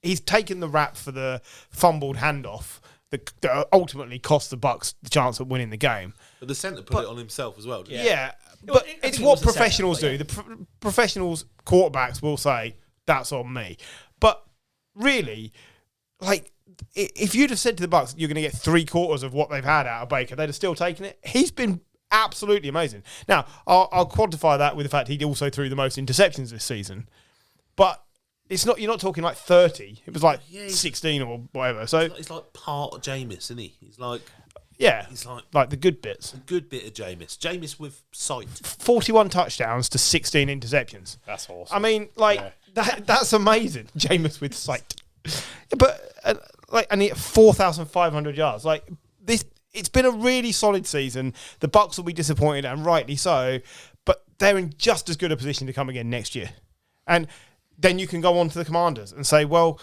He's taken the rap for the fumbled handoff that ultimately cost the Bucks the chance of winning the game. But the centre put it on himself as well, didn't he? Yeah, but it's what professionals do. The professionals, quarterbacks will say, that's on me. But really, if you'd have said to the Bucks, you're going to get 3/4 of what they've had out of Baker, they'd have still taken it. He's been absolutely amazing. Now, I'll quantify that with the fact he also threw the most interceptions this season. But you're not talking 30. It was 16 or whatever. So he's like part of Jameis, isn't he? He's he's like the good bits. A good bit of Jameis. Jameis with sight. 41 touchdowns to 16 interceptions. That's awesome. I mean, that's amazing. Jameis with sight. But and he had 4,500 yards. This. It's been a really solid season. The Bucks will be disappointed, and rightly so, but they're in just as good a position to come again next year. And then you can go on to the Commanders and say, well,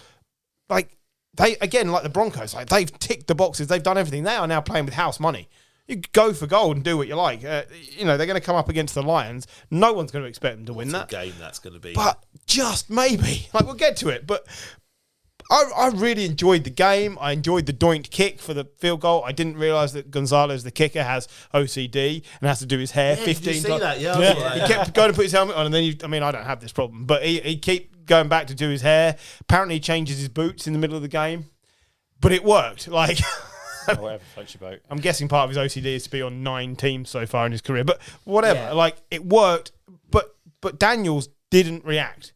they again, like the Broncos, they've ticked the boxes, they've done everything. They are now playing with house money. You go for gold and do what you like. They're going to come up against the Lions. No one's going to expect them to win that game that's going to be. But just maybe, we'll get to it. But I really enjoyed the game. I enjoyed the doinked kick for the field goal. I didn't realise that Gonzalez, the kicker, has OCD and has to do his hair 15 Did you see times. that? Yeah, I saw that, He yeah. kept going to put his helmet on, and then I don't have this problem, but he kept going back to do his hair. Apparently, he changes his boots in the middle of the game, but it worked. Like, Whatever floats your boat. I'm guessing part of his OCD is to be on 9 teams so far in his career, but whatever. Yeah. Like, it worked, but Daniels didn't react.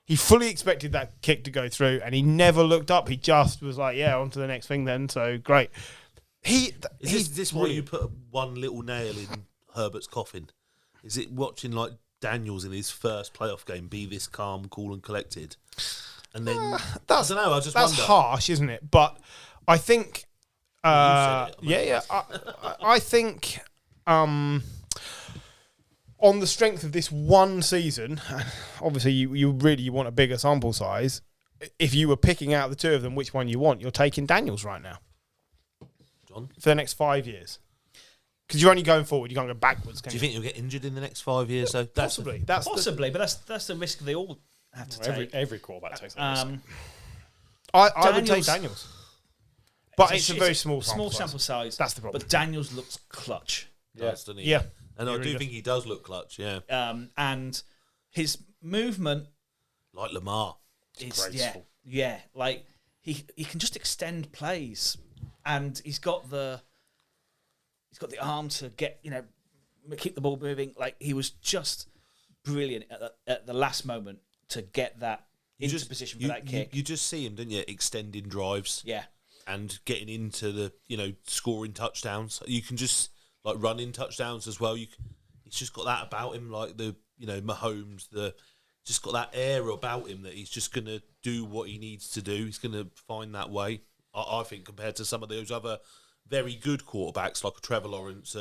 He fully expected that kick to go through, and he never looked up. He just was like, "Yeah, on to the next thing then." So great. Is this why you put one little nail in Herbert's coffin? Is it watching like Daniels in his first playoff game be this calm, cool, and collected? And then I don't know. I just That's wonder. harsh, isn't it? But I think, said it. yeah. I think, on the strength of this one season, obviously you really want a bigger sample size. If you were picking out the two of them, which one you want, you're taking Daniels right now John, for the next 5 years. Because you're only going forward, you can't go backwards. Can do you think you'll get injured in the next 5 years? So that's Possibly. That's Possibly, but that's the risk they all have to take. Every quarterback takes that risk. I would take Daniels- Daniels. But it's a very small sample size. That's the problem. But Daniels looks clutch. doesn't he? Yeah. And I He really do does. think he does look clutch. Yeah, And his movement like Lamar. is graceful. yeah. Like he can just extend plays, and he's got the arm to get keep the ball moving. Like he was just brilliant at the last moment to get that into position for that kick. You just see him, didn't you? Extending drives. Yeah. And getting into the scoring touchdowns. You can just like running touchdowns as well. He's just got that about him, like the Mahomes. Just got that air about him that he's just going to do what he needs to do. He's going to find that way. I think compared to some of those other very good quarterbacks like Trevor Lawrence,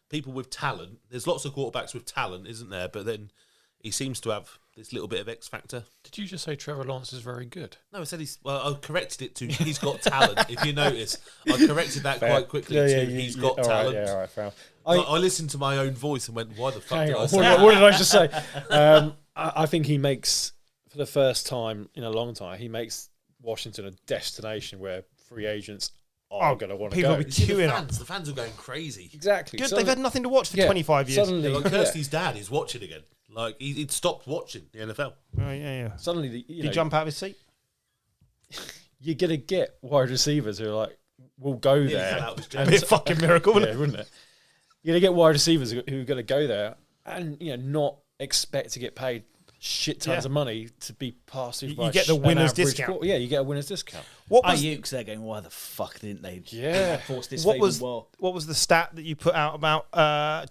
people with talent. There's lots of quarterbacks with talent, isn't there? But then he seems to have this little bit of X factor. Did you just say Trevor Lawrence is very good? No, I said I corrected it to he's got talent. If you notice, I corrected that quite quickly to he's got talent. All right, fair. I listened to my own voice and went, "Why the fuck Hang did I on, say what, that?" what did I just say? I think he makes, for the first time in a long time, he makes Washington a destination where free agents are going to want to people go. will be You see queuing the up. fans. The fans are going crazy. Exactly. Good, Suddenly- they've had nothing to watch for 25 years. Suddenly, Like Kirsty's dad is watching again. Like he'd stopped watching the NFL. Oh, yeah. suddenly Did he jump out of his seat? you're going to get wide receivers who are like, will go there. fell out of his It'd be a fucking miracle, wouldn't Yeah, it? wouldn't it? You're going to get wide receivers who are going to go there and not expect to get paid shit tons Yeah. of money to be passed through. You by get the an winner's average discount. quarter. Yeah, you get a winner's discount. What was Ayuk's there going, why the fuck didn't they force this what favourite was wall? what was the stat that you put out about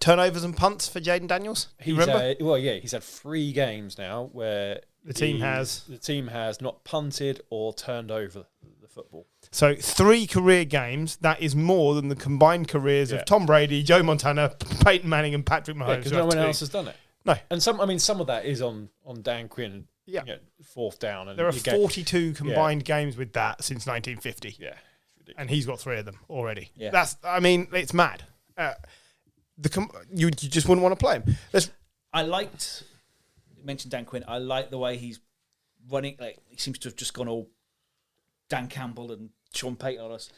turnovers and punts for Jaden Daniels? You He's remember? he's had 3 games now where The team has not punted or turned over the football. So 3 career games. That is more than the combined careers Yeah. of Tom Brady, Joe Montana, Peyton Manning, and Patrick Mahomes. Because who no have one 2. else has done it. No. And some of that is on Dan Quinn. Yeah. Fourth down. And There are you get- 42 combined games with that since 1950. Yeah, it's ridiculous. And he's got 3 of them already. Yeah. It's mad. You just wouldn't want to play him. You mentioned Dan Quinn. I like the way he's running. Like he seems to have just gone all Dan Campbell and Sean Payton on us.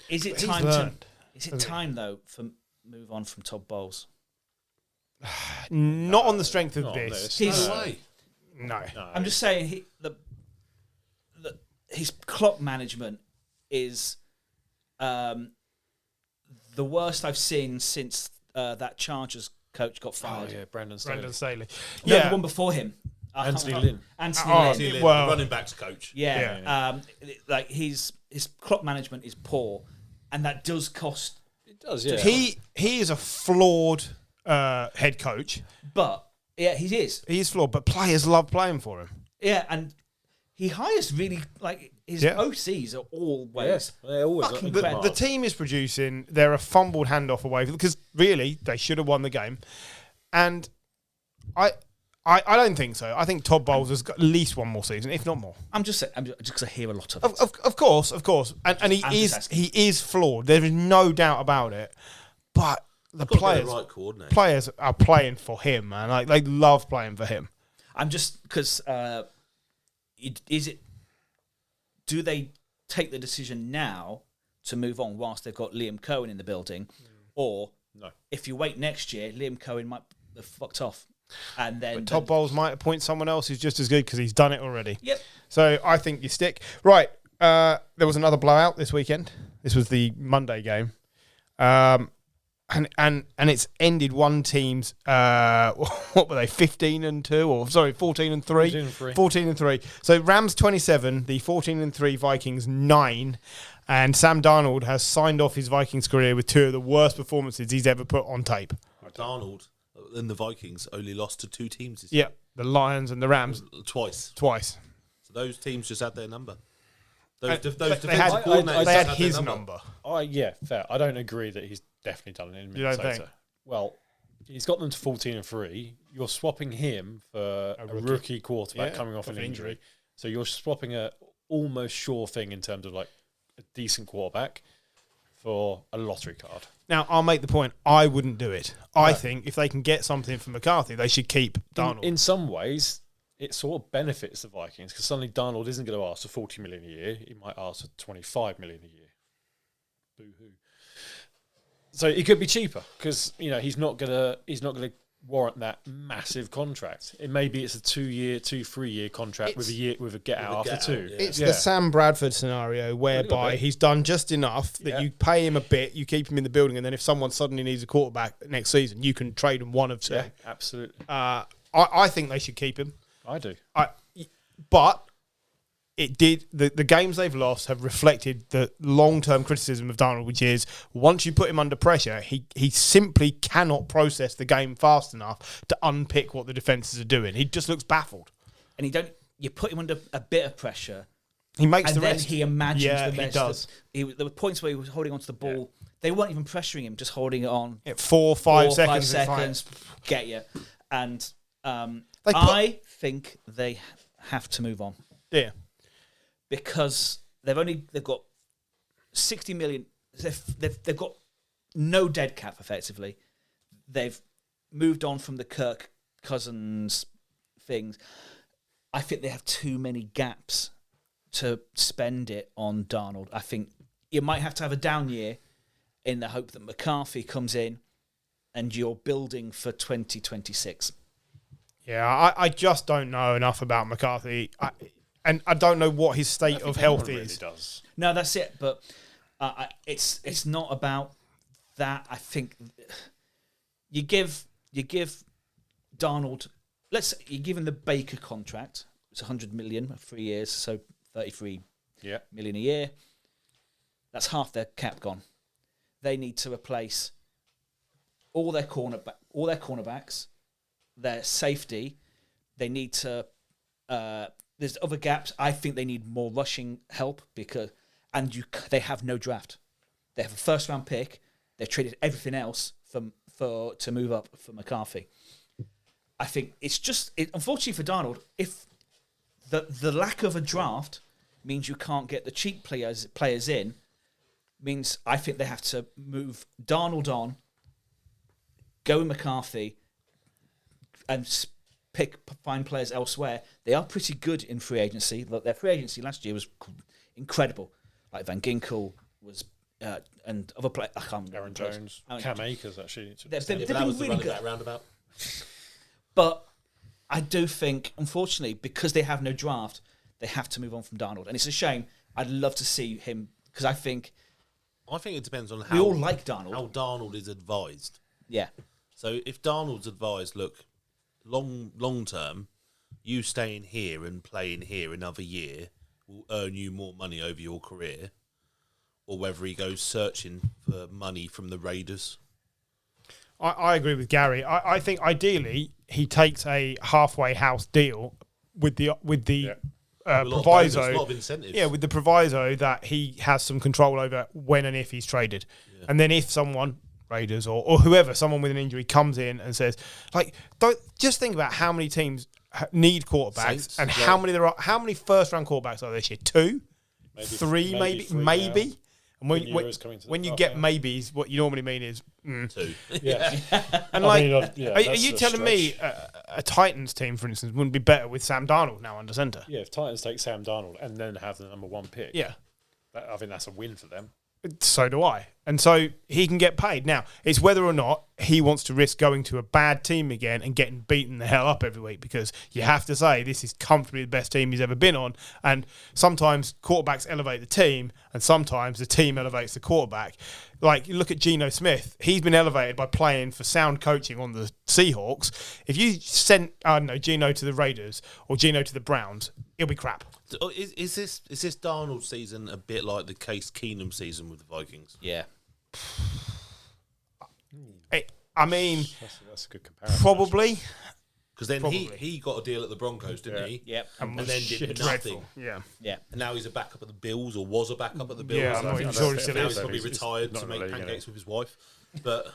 Is it He's time learned, Is it time though for move on from Todd Bowles? Not on the strength of Not on this. this. He's- No way. No. I'm just saying his clock management is the worst I've seen since that Chargers coach got Oh, fired. yeah, Brandon Staley. Brandon Staley. No, Yeah. the one before him. Anthony Lynn. Anthony Oh, Lynn. See, Lynn, Well- the running backs coach. Yeah. Like his clock management is poor, and that does cost. It does, yeah. He is a flawed head coach. But yeah, he is. He's flawed, but players love playing for him. Yeah, and he hires really like his Yeah. OCs are always. Yes, they always Fucking look The, incredible. the team is producing. They're a fumbled handoff away because really they should have won the game, and I don't think so. I think Todd Bowles has got at least one more season, if not more. I'm just saying, just because I hear a lot of it. Of course, and he I'm is just asking. he is flawed. There is no doubt about it. But the Got to be players the right coordinator. players are playing for him, man. Like they love playing for him. I'm just because is it? Do they take the decision now to move on whilst they've got Liam Cohen in the building, or No. if you wait next year, Liam Cohen might have fucked off, and then But Todd Bowles might appoint someone else who's just as good because he's done it already. Yep. So I think you stick. Right. There was another blowout this weekend. This was the Monday game. And it's ended one team's what were they, 15-2 or sorry 14-3 14-3. So Rams 27, the 14-3 Vikings 9, and Sam Darnold has signed off his Vikings career with 2 of the worst performances he's ever put on tape. Darnold and the Vikings only lost to 2 teams this Yeah, the Lions and the Rams twice. twice. So those teams just had their number. They Those defensive had coordinators they had their his number. Yeah, fair. I don't agree that he's definitely done it in You don't Minnesota. think? Well, he's got them to 14-3. You're swapping him for a rookie quarterback coming off an injury. So you're swapping a almost sure thing in terms of like a decent quarterback for a lottery card. Now, I'll make the point. I wouldn't do it. I think if they can get something from McCarthy, they should keep Darnold. In some ways, it sort of benefits the Vikings because suddenly Darnold isn't going to ask for $40 million a year. He might ask for $25 million a year. Boo-hoo. So it could be cheaper because he's not gonna warrant that massive contract. Maybe it's a 3-year contract with a get out after 2. Yeah. It's the Sam Bradford scenario whereby he's done just enough that you pay him a bit, you keep him in the building, and then if someone suddenly needs a quarterback next season, you can trade him one of 2. Yeah, absolutely. I think they should keep him. I do. But it did. The games they've lost have reflected the long-term criticism of Darnold, which is once you put him under pressure, he simply cannot process the game fast enough to unpick what the defenses are doing. He just looks baffled. And you put him under a bit of pressure, He makes and the then rest. he imagines Yeah, the he rest. does. There were points where he was holding onto the ball. They weren't even pressuring him, just holding it on. 4 5 seconds. 5 seconds, get you. And They put- I think they have to move on Yeah. because they've got 60 million. They've got no dead cap effectively. They've moved on from the Kirk Cousins things. I think they have too many gaps to spend it on Darnold. I think you might have to have a down year in the hope that McCarthy comes in and you're building for 2026. Yeah, I just don't know enough about McCarthy. And I don't know what his state of health is. Really does. No, that's it. But it's not about that. I think you give Darnold. You give him the Baker contract. It's $100 million for 3 years, so $33 million a year. That's half their cap gone. They need to replace all their cornerbacks, their safety. They need to. There's other gaps. I think they need more rushing help they have no draft. They have a first round pick. They've traded everything else to move up for McCarthy. I think it's just unfortunately for Darnold, if the lack of a draft means you can't get the cheap players in, means I think they have to move Darnold on, go with McCarthy, and find players elsewhere. They are pretty good in free agency. Look, their free agency last year was incredible. Like Van Ginkel was, and other players. I can't remember. Aaron Jones, Cam Akers, actually. They've That been was the really running good. back roundabout. But I do think, unfortunately, because they have no draft, they have to move on from Darnold. And it's a shame. I'd love to see him, because I think it depends on we all like Darnold. how Darnold is advised. Yeah. So if Darnold's advised, look, long term, you staying here and playing here another year will earn you more money over your career, or whether he goes searching for money from the Raiders. I agree with Gary. I think ideally he takes a halfway house deal with the proviso. A lot of incentives. Yeah, with the proviso that he has some control over when and if he's traded. Yeah. And then if someone, Raiders or whoever, someone with an injury comes in and says, don't just think about how many teams need quarterbacks Saints, how many there are. How many first round quarterbacks are there this year? 2, 3, maybe. And when you get maybes, what you normally mean is 2. Yeah. And are you telling me a Titans team, for instance, wouldn't be better with Sam Darnold now under centre? Yeah, if Titans take Sam Darnold and then have the number 1 pick, I think that's a win for them. So do I. And so he can get paid. Now, it's whether or not he wants to risk going to a bad team again and getting beaten the hell up every week, because you have to say this is comfortably the best team he's ever been on. And sometimes quarterbacks elevate the team and sometimes the team elevates the quarterback. Like, you look at Geno Smith. He's been elevated by playing for sound coaching on the Seahawks. If you sent, Geno to the Raiders or Geno to the Browns, it'll be crap. Is this Darnold season a bit like the Case Keenum season with the Vikings? Yeah. I mean, that's a good comparison. Probably. Because then he got a deal at the Broncos, didn't he? Yep. And then did nothing. Yeah. And now he's a backup at the Bills, or was a backup at the Bills. Yeah, I'm not even sure he still now is. he's probably retired to make pancakes with his wife. But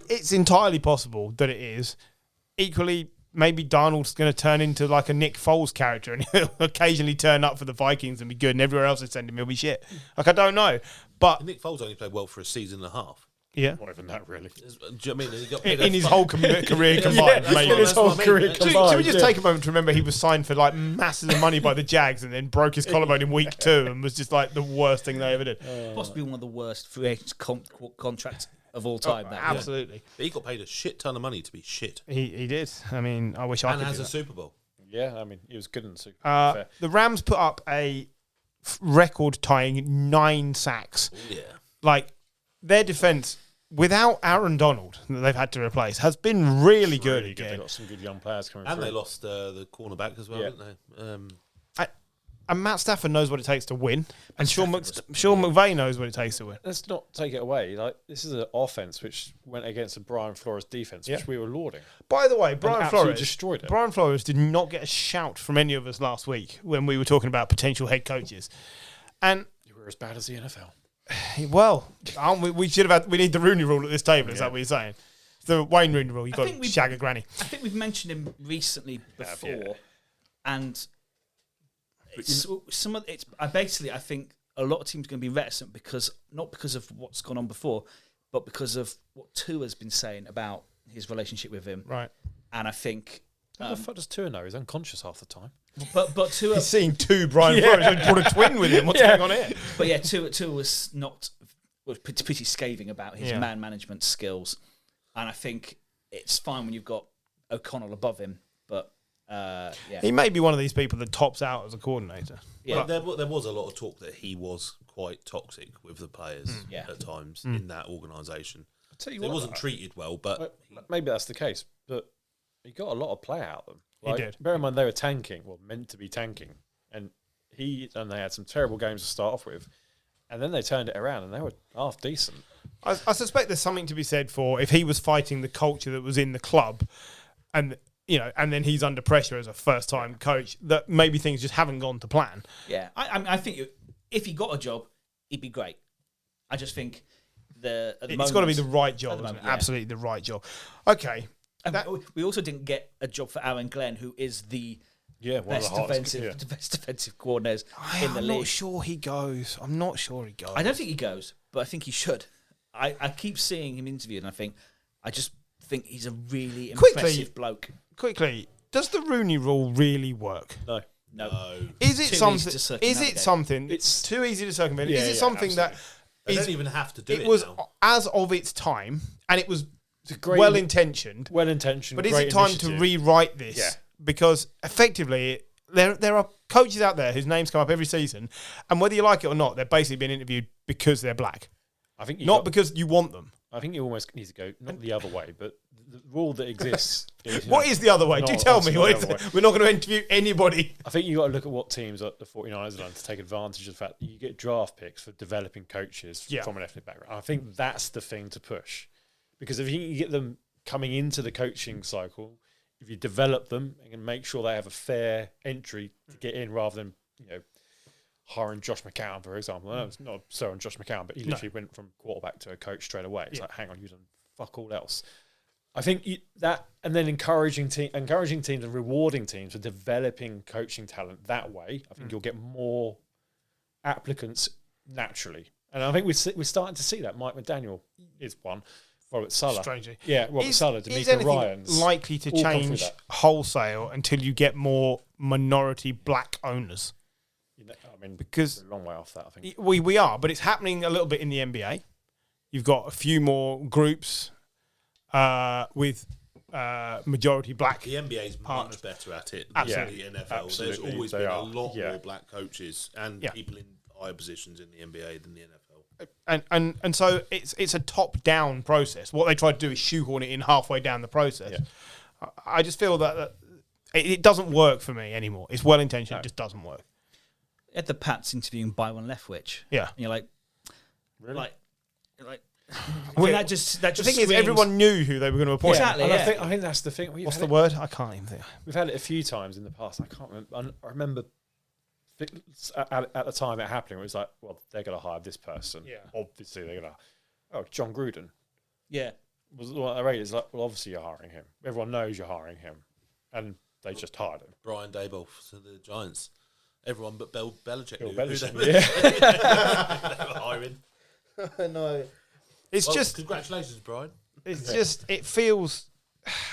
it's entirely possible that it is. Equally, maybe Darnold's going to turn into like a Nick Foles character and he'll occasionally turn up for the Vikings and be good, and everywhere else they send him, he'll be shit. Like, I don't know. But Nick Foles only played well for a season and a half. Yeah. Not even that, really. Do you know what I mean? He got In his whole career combined, maybe. In his whole career combined. Should we just take a moment to remember he was signed for like masses of money by the Jags and then broke his collarbone in week 2 and was just like the worst thing they ever did. Possibly one of the worst free agent contracts of all time. Absolutely. But he got paid a shit ton of money to be shit. He did. I mean, I wish I could And has do a that. Super Bowl. Yeah, I mean, he was good in the Super Bowl. Fair. The Rams put up a record-tying 9 sacks. Yeah. Like, their defense, without Aaron Donald, that they've had to replace, has been really good again. They've got some good young players coming through. And they lost the cornerback as well, didn't they? And Matt Stafford knows what it takes to win, and Sean McVay knows what it takes to win. Let's not take it away. Like, this is an offense which went against a Brian Flores defense, which we were lauding. By the way, Brian Flores destroyed it. Brian Flores did not get a shout from any of us last week when we were talking about potential head coaches, and You were as bad as the NFL. well, aren't we? We should have had. We need the Rooney rule at this table. Is that what you're saying? The Wayne Rooney rule. You've got to shag a granny. I think we've mentioned him recently before, and I think a lot of teams are going to be reticent not because of what's gone on before, but because of what Tua's been saying about his relationship with him. Right. And I think How the fuck does Tua know? He's unconscious half the time. But Tua, He's seeing 2 Brian Flores and put a twin with him. What's going on here? but yeah, Tua was pretty scathing about his man management skills, and I think it's fine when you've got O'Connell above him, but He may be one of these people that tops out as a coordinator. Yeah. There was a lot of talk that he was quite toxic with the players at times in that organisation. I'll tell you It what, wasn't treated well, but maybe that's the case, but he got a lot of play out of them. He did. Bear in mind they were meant to be tanking, and they had some terrible games to start off with, and then they turned it around and they were half decent. I suspect there's something to be said for if he was fighting the culture that was in the club, and then he's under pressure as a first-time coach, that maybe things just haven't gone to plan. Yeah, I think if he got a job, he'd be great. I just think it's got to be the right job, isn't it? Absolutely the right job. Okay. We also didn't get a job for Aaron Glenn, who is the best defensive coordinators in the league. I'm not sure he goes. I don't think he goes, but I think he should. I keep seeing him interviewed, and I just think he's a really impressive bloke. Quickly, does the Rooney Rule really work? No. Is it something? It's It's too easy to circumvent. Is it something that they don't even have to do it. It was now. as of its time, and it was well intentioned. Well intentioned. But is it time to rewrite this? Yeah. Because effectively, there are coaches out there whose names come up every season, and whether you like it or not, they're basically being interviewed because they're black. I think because you want them. I think you almost need to go not the other way, but the rule that exists. What is the other way? Do tell me. We're not going to interview anybody. I think you got to look at what teams like the 49ers have done to take advantage of the fact that you get draft picks for developing coaches from an ethnic background. I think that's the thing to push, because if you get them coming into the coaching cycle, if you develop them and make sure they have a fair entry to get in, rather than hiring Josh McCown, for example. I know it's not so on Josh McCown, but he literally went from quarterback to a coach straight away. It's like, hang on, you've done fuck all else. I think that, and then encouraging teams and rewarding teams for developing coaching talent that way, I think you'll get more applicants naturally. And I think we're starting to see that. Mike McDaniel is one. Robert Saleh. Strangely. Yeah, Robert Saleh, Is D'Amico anything Ryans. likely to all come through change that. wholesale until you get more minority black owners? I mean, Because we're a long way off that, I think. we are, but it's happening a little bit in the NBA. You've got a few more groups with majority black. The NBA is partners. much better at it Absolutely. than the NFL. Absolutely. There's always They been are. a lot Yeah. more black coaches and people in higher positions in the NBA than the NFL. And so it's a top down process. What they try to do is shoehorn it in halfway down the process. Yeah. I just feel that it doesn't work for me anymore. It's well intentioned, it just doesn't work. At the Pats interviewing Byron Leftwich. Yeah. And you're like, Really? like, Well, that just The thing is, screams- everyone knew who they were going to appoint. Exactly. And Yeah. I think that's the thing. What's the word? I can't even think. We've had it a few times in the past. I can't remember. I remember at the time it happening, it was like, well, they're going to hire this person. Yeah. Obviously, they're going to. Oh, John Gruden Yeah. was what I read. It's like, well, obviously you're hiring him. Everyone knows you're hiring him, and they just hired him. Brian Daboll to the Giants. Everyone but Belichick Bill knew who Belichick, they were hiring. No. It's Well, just, congratulations, Brian. it's just, it feels.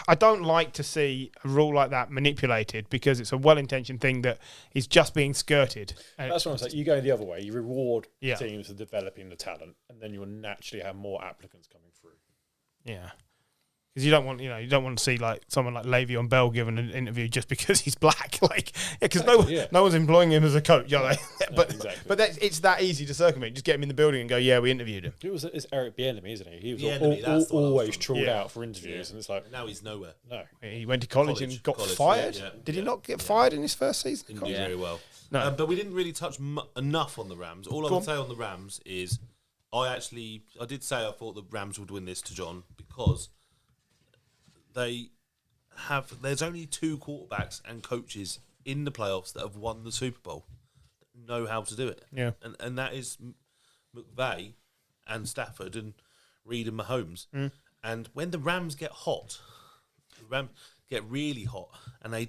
I don't like to see a rule like that manipulated because it's a well-intentioned thing that is just being skirted. And That's what I'm saying. You go the other way. You reward Yeah. teams for developing the talent, and then you will naturally have more applicants coming through. yeah, because you don't want to see like someone like Le'Veon Bell given an interview just because he's black. Like, because no one's employing him as a coach, are they? but exactly. but it's that easy to circumvent. Just get him in the building and go, yeah, we interviewed him. It's Eric Bieniemy, isn't he? He was Bieniemy, that's the one I was always thinking. trawled Yeah. out for interviews, and it's like, And now he's nowhere. no. He went to college and got College, fired. yeah, Did he yeah, not get fired in his first season? Didn't do very well. No. But we didn't really touch enough on the Rams. All I Go would on. say on the Rams is I did say I thought the Rams would win this to John because there's only two quarterbacks and coaches in the playoffs that have won the Super Bowl that know how to do it. Yeah. And that is McVay and Stafford and Reed and Mahomes. And when the Rams get hot, the Rams get really hot, and they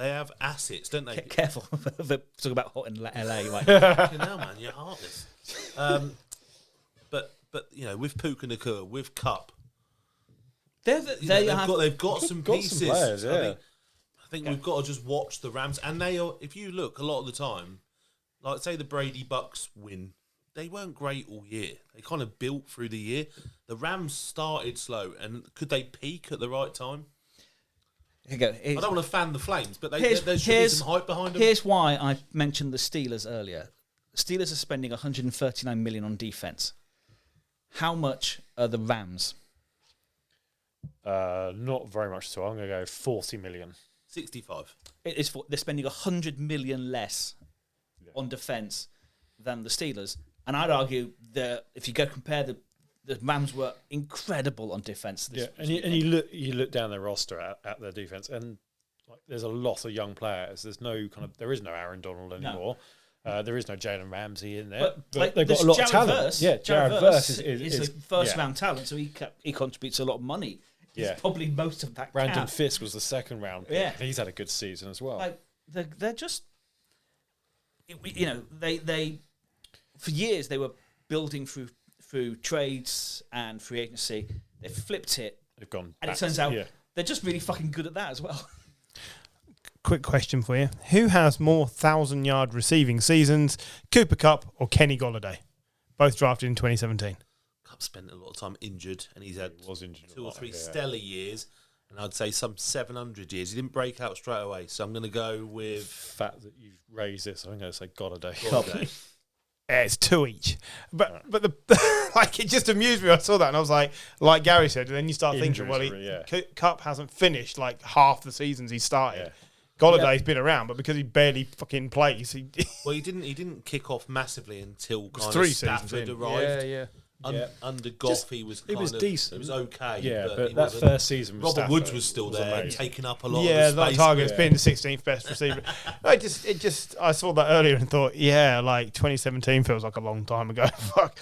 have assets, don't they? Careful. Talk about hot in LA. Like, You know, man, you're heartless. But with Puka Nakua, with Cup, they've got some pieces. some players, yeah. I think we've got to just watch the Rams, and they are. If you look, a lot of the time, like say the Brady Bucks win, they weren't great all year. They kind of built through the year. The Rams started slow, and could they peak at the right time? here you go. I don't want to fan the flames, but there should be here's- some hype behind them. Here's why I mentioned the Steelers earlier. Steelers are spending $139 million on defense. How much are the Rams? Not very much. So I'm going to go 40 million. 65. They're spending $100 million less on defense than the Steelers, and I'd argue that if you go compare the Rams were incredible on defense. Yeah, and you look down their roster at their defense, and like, there's a lot of young players. There is no Aaron Donald anymore. There is no Jalen Ramsey in there, but like, they've got there's a lot of Jared talent. Verse. Yeah, Jared Verse is a first round talent, so he contributes a lot of money. He's Yeah. probably most of that. Brandon cap. Fisk was the second round pick. Yeah. He's had a good season as well. Like they're just, they for years they were building through trades and free agency. They flipped it, They've gone, and it turns out they're just really fucking good at that as well. Quick question for you: who has more 1,000-yard receiving seasons, Cooper Kupp or Kenny Golladay? Both drafted in 2017. Cup spent a lot of time injured, and he's had was injured a 2 or lot, 3 yeah. stellar years, and I'd say some 700 years. He didn't break out straight away, so I'm going to go with fact that you've raised this, I'm going to say Golladay. Golladay. Yeah, it's 2 each. But the like it just amused me. I saw that and I was like Gary said, and then you start thinking, well, Cup hasn't finished like half the seasons he started. Yeah. Golladay's been around, but because he barely fucking plays, he Well, he didn't kick off massively until kind of 3 seasons Stafford in. arrived. Yeah. Under Goff, he was it was decent. decent. It was okay. Yeah, but but he that wasn't- first season with Robert Stafford Woods was still there, amazing. taking up a lot Yeah, of the that space. target's been the 16th best receiver. No, it just I saw that earlier and thought, yeah, like 2017 feels like a long time ago. Fuck.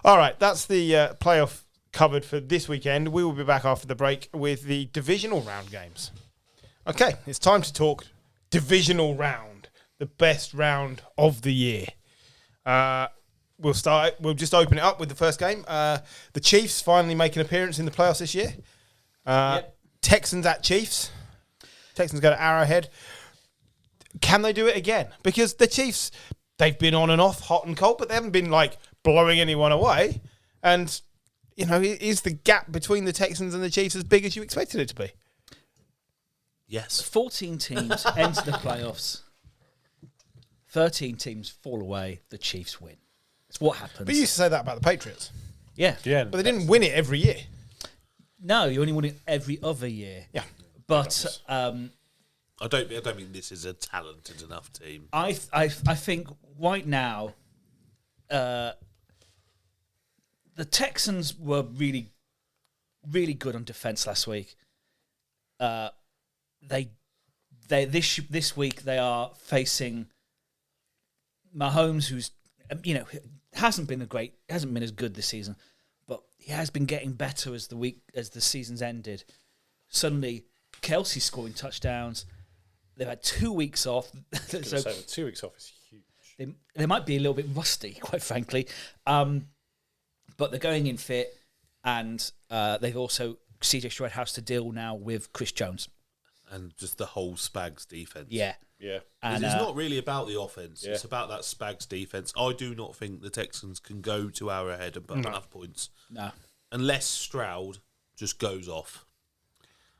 All right, that's the playoff covered for this weekend. We will be back after the break with the divisional round games. Okay, it's time to talk divisional round, the best round of the year. we'll start. We'll just open it up with the first game. The Chiefs finally make an appearance in the playoffs this year. Texans at Chiefs. Texans go to Arrowhead. Can they do it again? Because the Chiefs, they've been on and off, hot and cold, but they haven't been like blowing anyone away. And is the gap between the Texans and the Chiefs as big as you expected it to be? Yes. 14 teams enter the playoffs. 13 teams fall away. The Chiefs win. It's what happens. But you used to say that about the Patriots. Yeah. But they didn't win it every year. No, you only win it every other year. Yeah. But I don't think this is a talented enough team. I think right now, the Texans were really, really good on defense last week. This week they are facing Mahomes, who's hasn't been as good this season, but he has been getting better as the season's ended. Suddenly, Kelsey's scoring touchdowns. They've had 2 weeks off. So 2 weeks off is huge. They might be a little bit rusty, quite frankly, but they're going in fit, and they've also CJ Stroud has to deal now with Chris Jones and just the whole Spags defense. Yeah. And it's not really about the offense. Yeah. It's about that Spags defense. I do not think the Texans can go to Arrowhead and put enough points. No. Unless Stroud just goes off.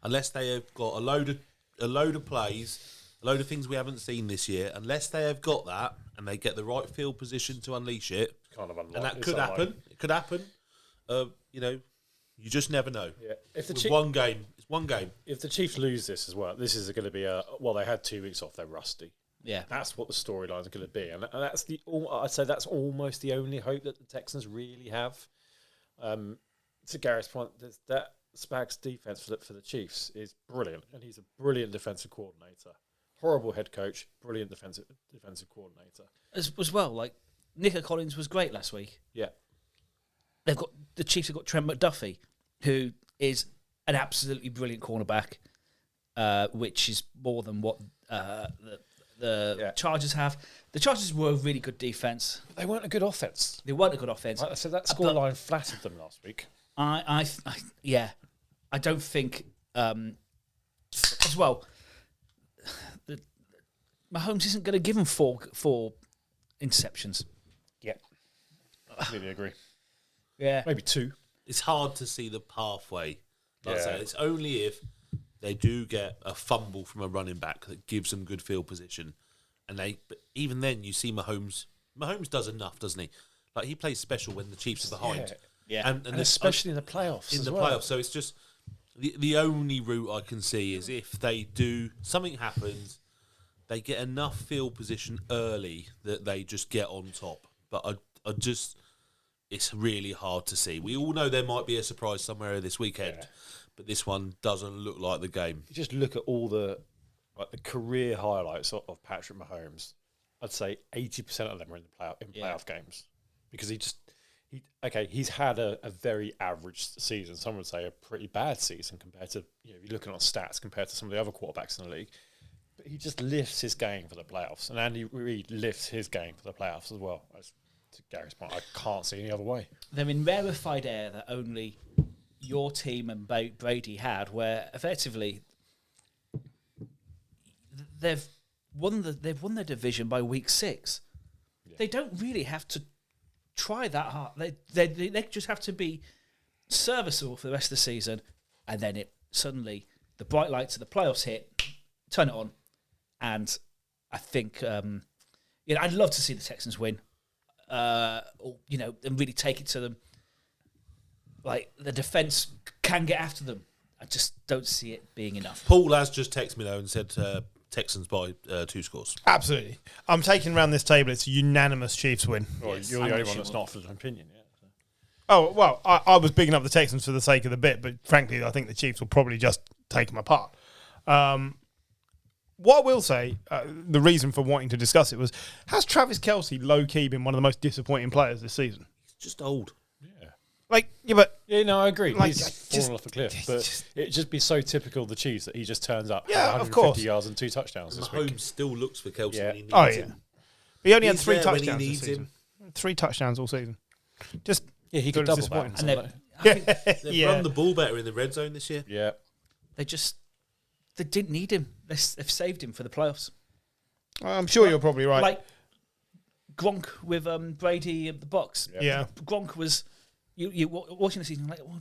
Unless they have got a load of plays, a load of things we haven't seen this year. Unless they have got that and they get the right field position to unleash it. Kind of unlikely. And that could happen. It could happen. You just never know. Yeah. If With one game, it's one game. If the Chiefs lose this as well, this is going to be they had 2 weeks off, they're rusty. Yeah. That's what the storylines are going to be. And that's I'd say that's almost the only hope that the Texans really have. To Gary's point, that Spags defense for the Chiefs is brilliant, and he's a brilliant defensive coordinator. Horrible head coach, brilliant defensive coordinator. As well, like Nico Collins was great last week. Yeah. The Chiefs have got Trent McDuffie, who is an absolutely brilliant cornerback, which is more than what the Chargers have. The Chargers were a really good defense. They weren't a good offense. They weren't a good offense. So that scoreline flattered them last week. I don't think as well. Mahomes isn't going to give him four interceptions. Yeah, I completely agree. Yeah, maybe 2. It's hard to see the pathway. Like I say, Yeah. it's only if they do get a fumble from a running back that gives them good field position, but even then you see Mahomes. Mahomes does enough, doesn't he? Like he plays special when the Chiefs are behind. Yeah. And especially in the playoffs. in as the well. playoffs. So it's just the only route I can see is if they do something happens, they get enough field position early that they just get on top. But I just it's really hard to see. We all know there might be a surprise somewhere this weekend, but this one doesn't look like the game. You just look at all the career highlights of Patrick Mahomes. I'd say 80% of them are in playoff games because he's had a very average season. Some would say a pretty bad season compared to if you're looking on stats compared to some of the other quarterbacks in the league. But he just lifts his game for the playoffs, and Andy Reid lifts his game for the playoffs as well. As to Gary's point, I can't see any other way. They're in rarefied air that only your team and Brady had, where effectively they've won their division by week 6. Yeah. They don't really have to try that hard. They just have to be serviceable for the rest of the season, and then suddenly the bright lights of the playoffs hit, turn it on, and I think I'd love to see the Texans win, and really take it to them. Like the defense can get after them. I just don't see it being enough. Paul has just texted me though and said Texans by 2 scores. Absolutely. I'm taking around this table. It's a unanimous Chiefs win. Well, you're the only one that's not for an opinion. Yeah. So. Oh, well, I was bigging up the Texans for the sake of the bit, but frankly, I think the Chiefs will probably just take them apart. What I will say, the reason for wanting to discuss it was, has Travis Kelce low-key been one of the most disappointing players this season? He's just old. No, I agree. Like, he's fallen off a cliff, but it'd just be so typical of the Chiefs that he just turns up, Yeah, 150 of course. yards and 2 touchdowns this Mahomes week. still looks for Kelce when he needs Oh, yeah. him. But he only had He's 3 there when touchdowns he this needs season. him. 3 touchdowns all season. Just he could sort of double that. disappointing. And They've run the ball better in the red zone this year. Yeah. they didn't need him. They've saved him for the playoffs. I'm sure you're probably right. Like Gronk with Brady at the box. Yeah. Gronk was you watching the season like, well,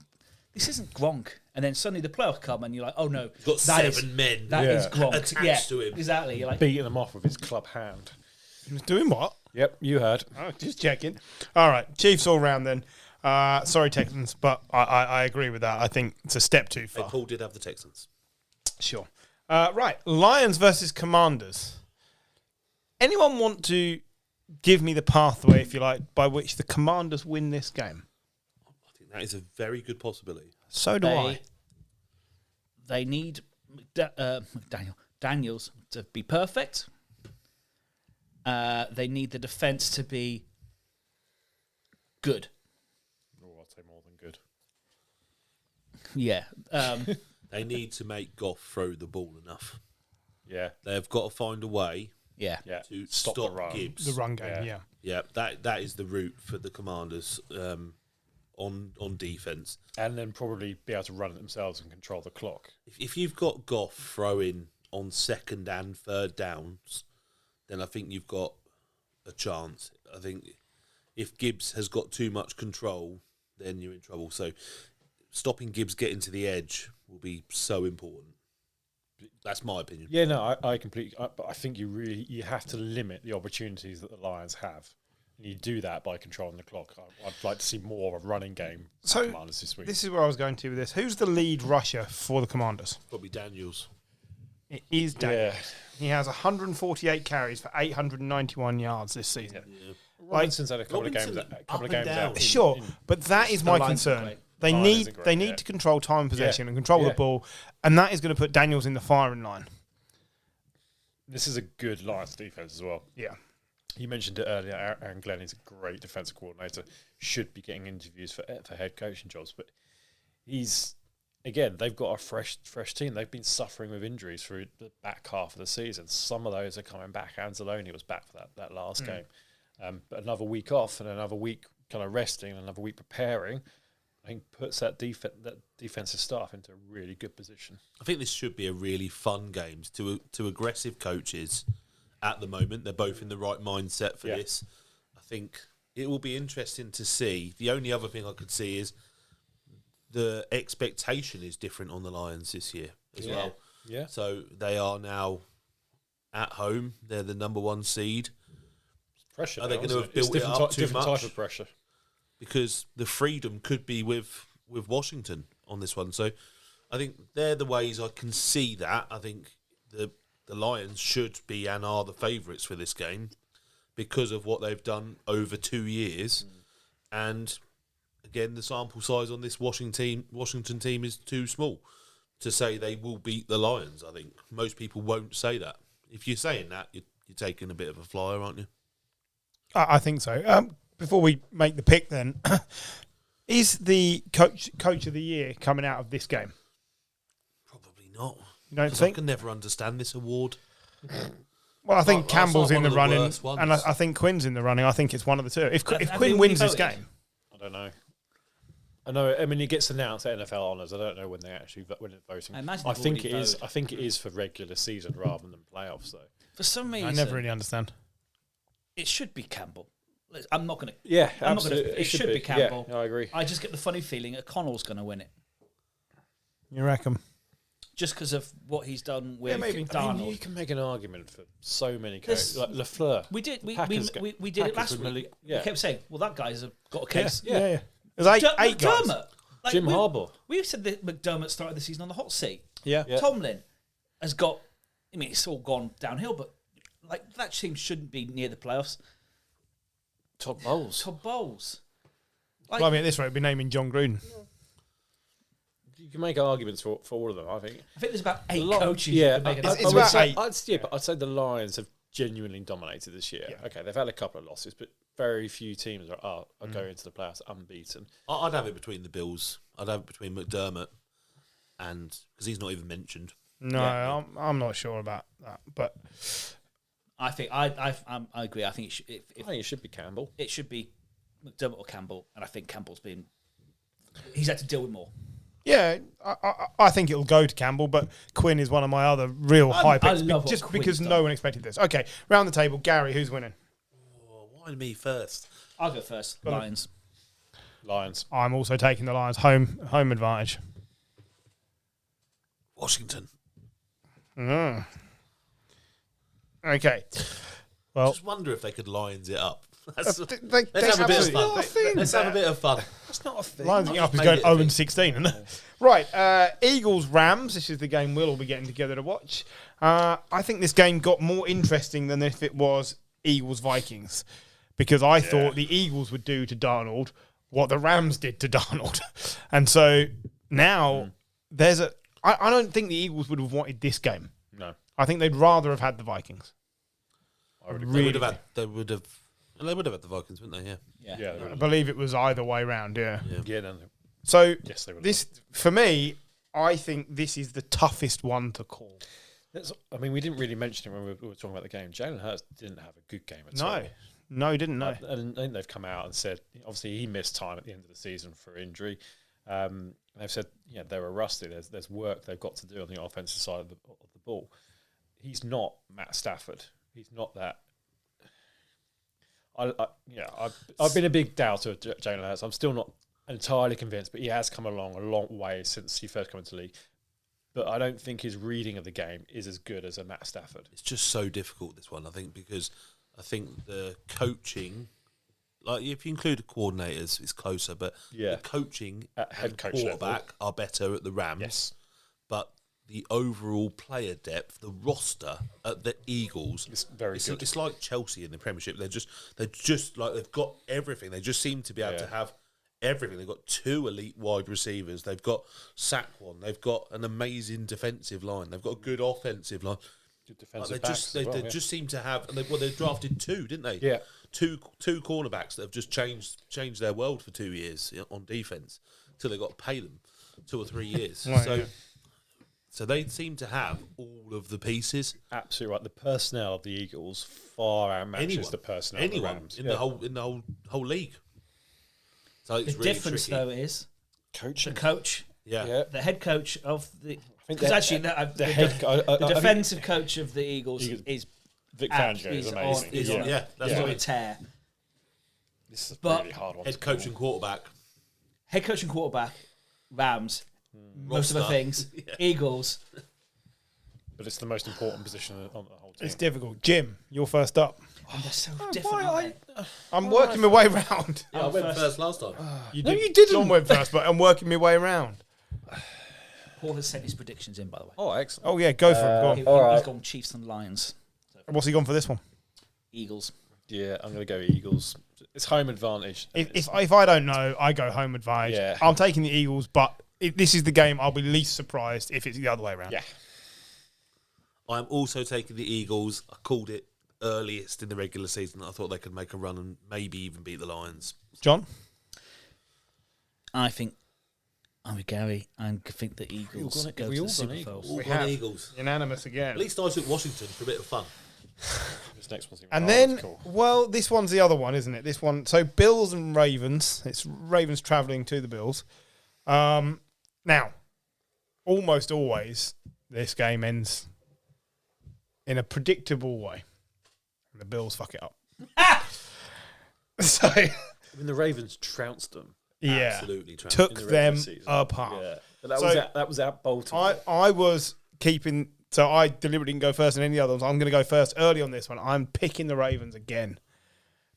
this isn't Gronk, and then suddenly the playoffs come and you're like, oh no, He's got seven men That is Gronk attached to him. Exactly. You're like, Beating them off with his club hand. He was doing what? Yep, you heard. Oh, just checking. All right, Chiefs all round then. Sorry, Texans, but I agree with that. I think it's a step too Hey, far. Paul did have the Texans. Sure. Right, Lions versus Commanders. Anyone want to give me the pathway, if you like, by which the Commanders win this game? I think that is a very good possibility. So do I. they need Daniels to be perfect. They need the defense to be good. Oh, I'd say more than good. Yeah. They need to make Goff throw the ball enough. Yeah. They've got to find a way Yeah. Yeah. to Stop stop the run. Gibbs. The run game, Yeah. yeah. Yeah, that is the route for the Commanders on defense. And then probably be able to run it themselves and control the clock. If you've got Goff throwing on 2nd and 3rd downs, then I think you've got a chance. I think if Gibbs has got too much control, then you're in trouble. So stopping Gibbs getting to the edge will be so important. That's my opinion. Yeah, no, I completely. But I think you have to limit the opportunities that the Lions have. And you do that by controlling the clock. I'd like to see more of a running game for So, the Commanders this week. This is where I was going to with this. Who's the lead rusher for the Commanders? Probably Daniels. It is Daniel. Yeah. He has 148 carries for 891 yards this season. Robinson's had a couple Robinson of up and games down. out. Sure, but that is The my lines are concern. great. They Lines need are great, they need yeah. to control time and possession Yeah. and control Yeah. the ball, and that is going to put Daniels in the firing line. This is a good Lions defense as well. Yeah. You mentioned it earlier. Aaron Glenn is a great defensive coordinator. Should be getting interviews for head coaching jobs, but they've got a fresh team. They've been suffering with injuries through the back half of the season. Some of those are coming back. Anzalone was back for that last game, but another week off and another week kind of resting and another week preparing, I think puts that defensive staff into a really good position. I think this should be a really fun game. To aggressive coaches at the moment, they're both in the right mindset for this. I think it will be interesting to see. The only other thing I could see is the expectation is different on the Lions this year as well. Yeah. So they are now at home. They're the number 1 seed. Pressure. Are they now, going to isn't have it? It's built it up too different much? type of pressure. Because the freedom could be with Washington on this one. So I think they're the ways I can see that. I think the Lions should be and are the favourites for this game because of what they've done over 2 years. And again, the sample size on this Washington team is too small to say they will beat the Lions. I think most people won't say that. If you're saying that, you're taking a bit of a flyer, aren't you? I think so. Before we make the pick then, is the coach of the year coming out of this game? Probably not. You don't 'Cause I think? can never understand this award. Well, I think That's Campbell's like in one the of the running, worst ones. and I think Quinn's in the running. I think it's one of the two. If Have they Quinn already wins this voted? game, I don't know. I know. I mean, it gets announced at NFL Honors. I don't know when they actually when it's voting. I imagine I they've think already it is. voted. I think it is for regular season rather than playoffs, though. For some reason, I never really understand. it should be Campbell. I'm not going to. Yeah, I'm not gonna- it should be Campbell. Yeah, I agree. I just get the funny feeling that Connell's going to win it, You reckon? just because of what he's done with maybe. Darnold. I mean, you can make an argument for so many There's- cases. Like Lafleur. we did Packers we did it Packers last with week. Malik- yeah. We kept saying, well, that guy's got a case. Yeah. There's eight guys. McDermott. Like, Jim we- Harbaugh. We said that McDermott started the season on the hot seat. Yeah. Yeah. Tomlin has got. I mean, it's all gone downhill, but like that team shouldn't be near the playoffs. Todd Bowles. Todd Bowles. Like, Well, I mean, at this rate, we'd be naming John Gruden. You can make arguments for all of them. I think. I think there's about 8 Li- coaches. Yeah, who can make It's an about argument. eight. but I'd say the Lions have genuinely dominated this year. Yeah. Okay, they've had a couple of losses, but very few teams are going into the playoffs unbeaten. I'd have it between the Bills. I'd have it between McDermott and because he's not even mentioned. No, Yeah. I'm not sure about that. But I think I agree. I think it should be Campbell. It should be McDermott or Campbell, and I think he's had to deal with more. Yeah, I think it'll go to Campbell, but Quinn is one of my other real high picks, just because no one expected this. Okay, round the table, Gary, who's winning? Oh, why me first? I'll go first. Lions. I'm also taking the Lions home advantage. Washington. Okay. Well, Just wonder if they could Lions it up. Let's have a bit of fun. Let's have a bit of fun. That's not a thing. Lions up is going 0-16, isn't it? Right. Eagles Rams. This is the game we'll all be getting together to watch. I think this game got more interesting than if it was Eagles Vikings, because I thought the Eagles would do to Darnold what the Rams did to Darnold, and so now I don't think the Eagles would have wanted this game. No, I think they'd rather have had the Vikings. They would have had the Vikings, wouldn't they? Yeah. I believe it was either way round. Yeah. So yes, they would. This, for me, I think this is the toughest one to call. We didn't really mention it when we were talking about the game. Jalen Hurts didn't have a good game at all. No, he didn't. No, and then they've come out and said, obviously he missed time at the end of the season for injury. They've said, they were rusty. There's work they've got to do on the offensive side of the ball. He's not Matt Stafford. He's not that. I've been a big doubter of Jalen Hurts. I'm still not entirely convinced, but he has come along a long way since he first came into the league. But I don't think his reading of the game is as good as a Matt Stafford. It's just so difficult, this one, I think, because I think the coaching, like if you include the coordinators, it's closer, but the coaching at head coach quarterback are better at the Rams. Yes. But the overall player depth, the roster at the Eagles, it's very good. It's like Chelsea in the Premiership. They're just like they've got everything. They just seem to be able to have everything. They've got 2 elite wide receivers. They've got Saquon. They've got an amazing defensive line. They've got a good offensive line. Good defensive backs. They just seem to have. And they drafted 2, didn't they? Yeah. Two cornerbacks that have just changed their world for 2 years on defense until they got to pay them 2 or 3 years. So they seem to have all of the pieces. Absolutely right. The personnel of the Eagles far outmatches the personnel of the Rams. in the whole league. So it's the really difference, tricky. though, is coaching. The coach, the head coach of the. Because actually, the defensive coach of the Eagles is Vic Fangio. Is amazing. He's on a tear. This is a really hard one. Head coach and quarterback. Head coach and quarterback. Rams. Most of the things. Eagles. But it's the most important position on the whole team. It's difficult. Jim, you're first up. And they're so different. I'm working my way round. Yeah, I went first last time. You didn't. John went first, but I'm working my way around. Paul has sent his predictions in, by the way. Oh, excellent. Oh, yeah, go for it. Go on. He's gone Chiefs and Lions. What's he gone for this one? Eagles. Yeah, I'm going to go Eagles. It's home advantage. If I don't know, I go home advantage. Yeah. I'm taking the Eagles, but this is the game I'll be least surprised if it's the other way around. Yeah. I'm also taking the Eagles. I called it earliest in the regular season. I thought they could make a run and maybe even beat the Lions. John? I think I'm with Gary. I think the Eagles go to the Super Bowl. All gone Eagles. Unanimous again. At least I took Washington for a bit of fun. This next one's and then, well, this one's the other one, isn't it? This one. So Bills and Ravens. It's Ravens travelling to the Bills. Now, almost always this game ends in a predictable way. And the Bills fuck it up. So the Ravens trounced them. Yeah. Absolutely trounced. Took them apart. Yeah. But that was at Baltimore. I was keeping... So I deliberately didn't go first in any other ones. I'm going to go first early on this one. I'm picking the Ravens again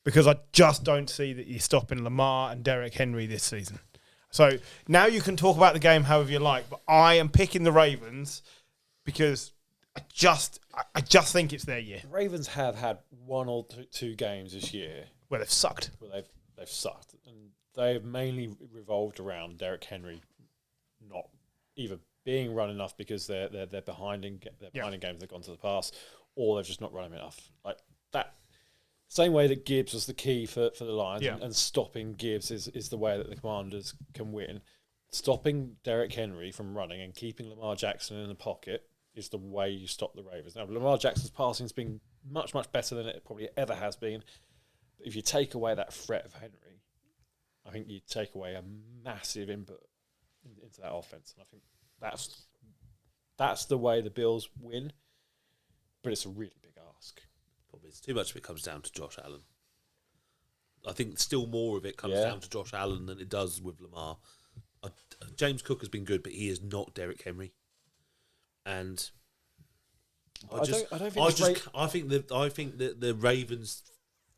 because I just don't see that you're stopping Lamar and Derrick Henry this season. So now you can talk about the game however you like, but I am picking the Ravens because I just think it's their year. The Ravens have had 1 or 2 games this year where they've sucked. Where they've sucked, and they've mainly revolved around Derrick Henry not either being run enough because they're behind in games they've gone to the pass, or they've just not run him enough. Like that same way that Gibbs was the key for the Lions, and stopping Gibbs is the way that the Commanders can win. Stopping Derrick Henry from running and keeping Lamar Jackson in the pocket is the way you stop the Ravens. Now, Lamar Jackson's passing's been much, much better than it probably ever has been. But if you take away that threat of Henry, I think you take away a massive input into that offense. And I think that's the way the Bills win. But it's a really big ask. Probably it's too much if it comes down to Josh Allen. I think still more of it comes down to Josh Allen than it does with Lamar. James Cook has been good, but he is not Derrick Henry. And I think that the Ravens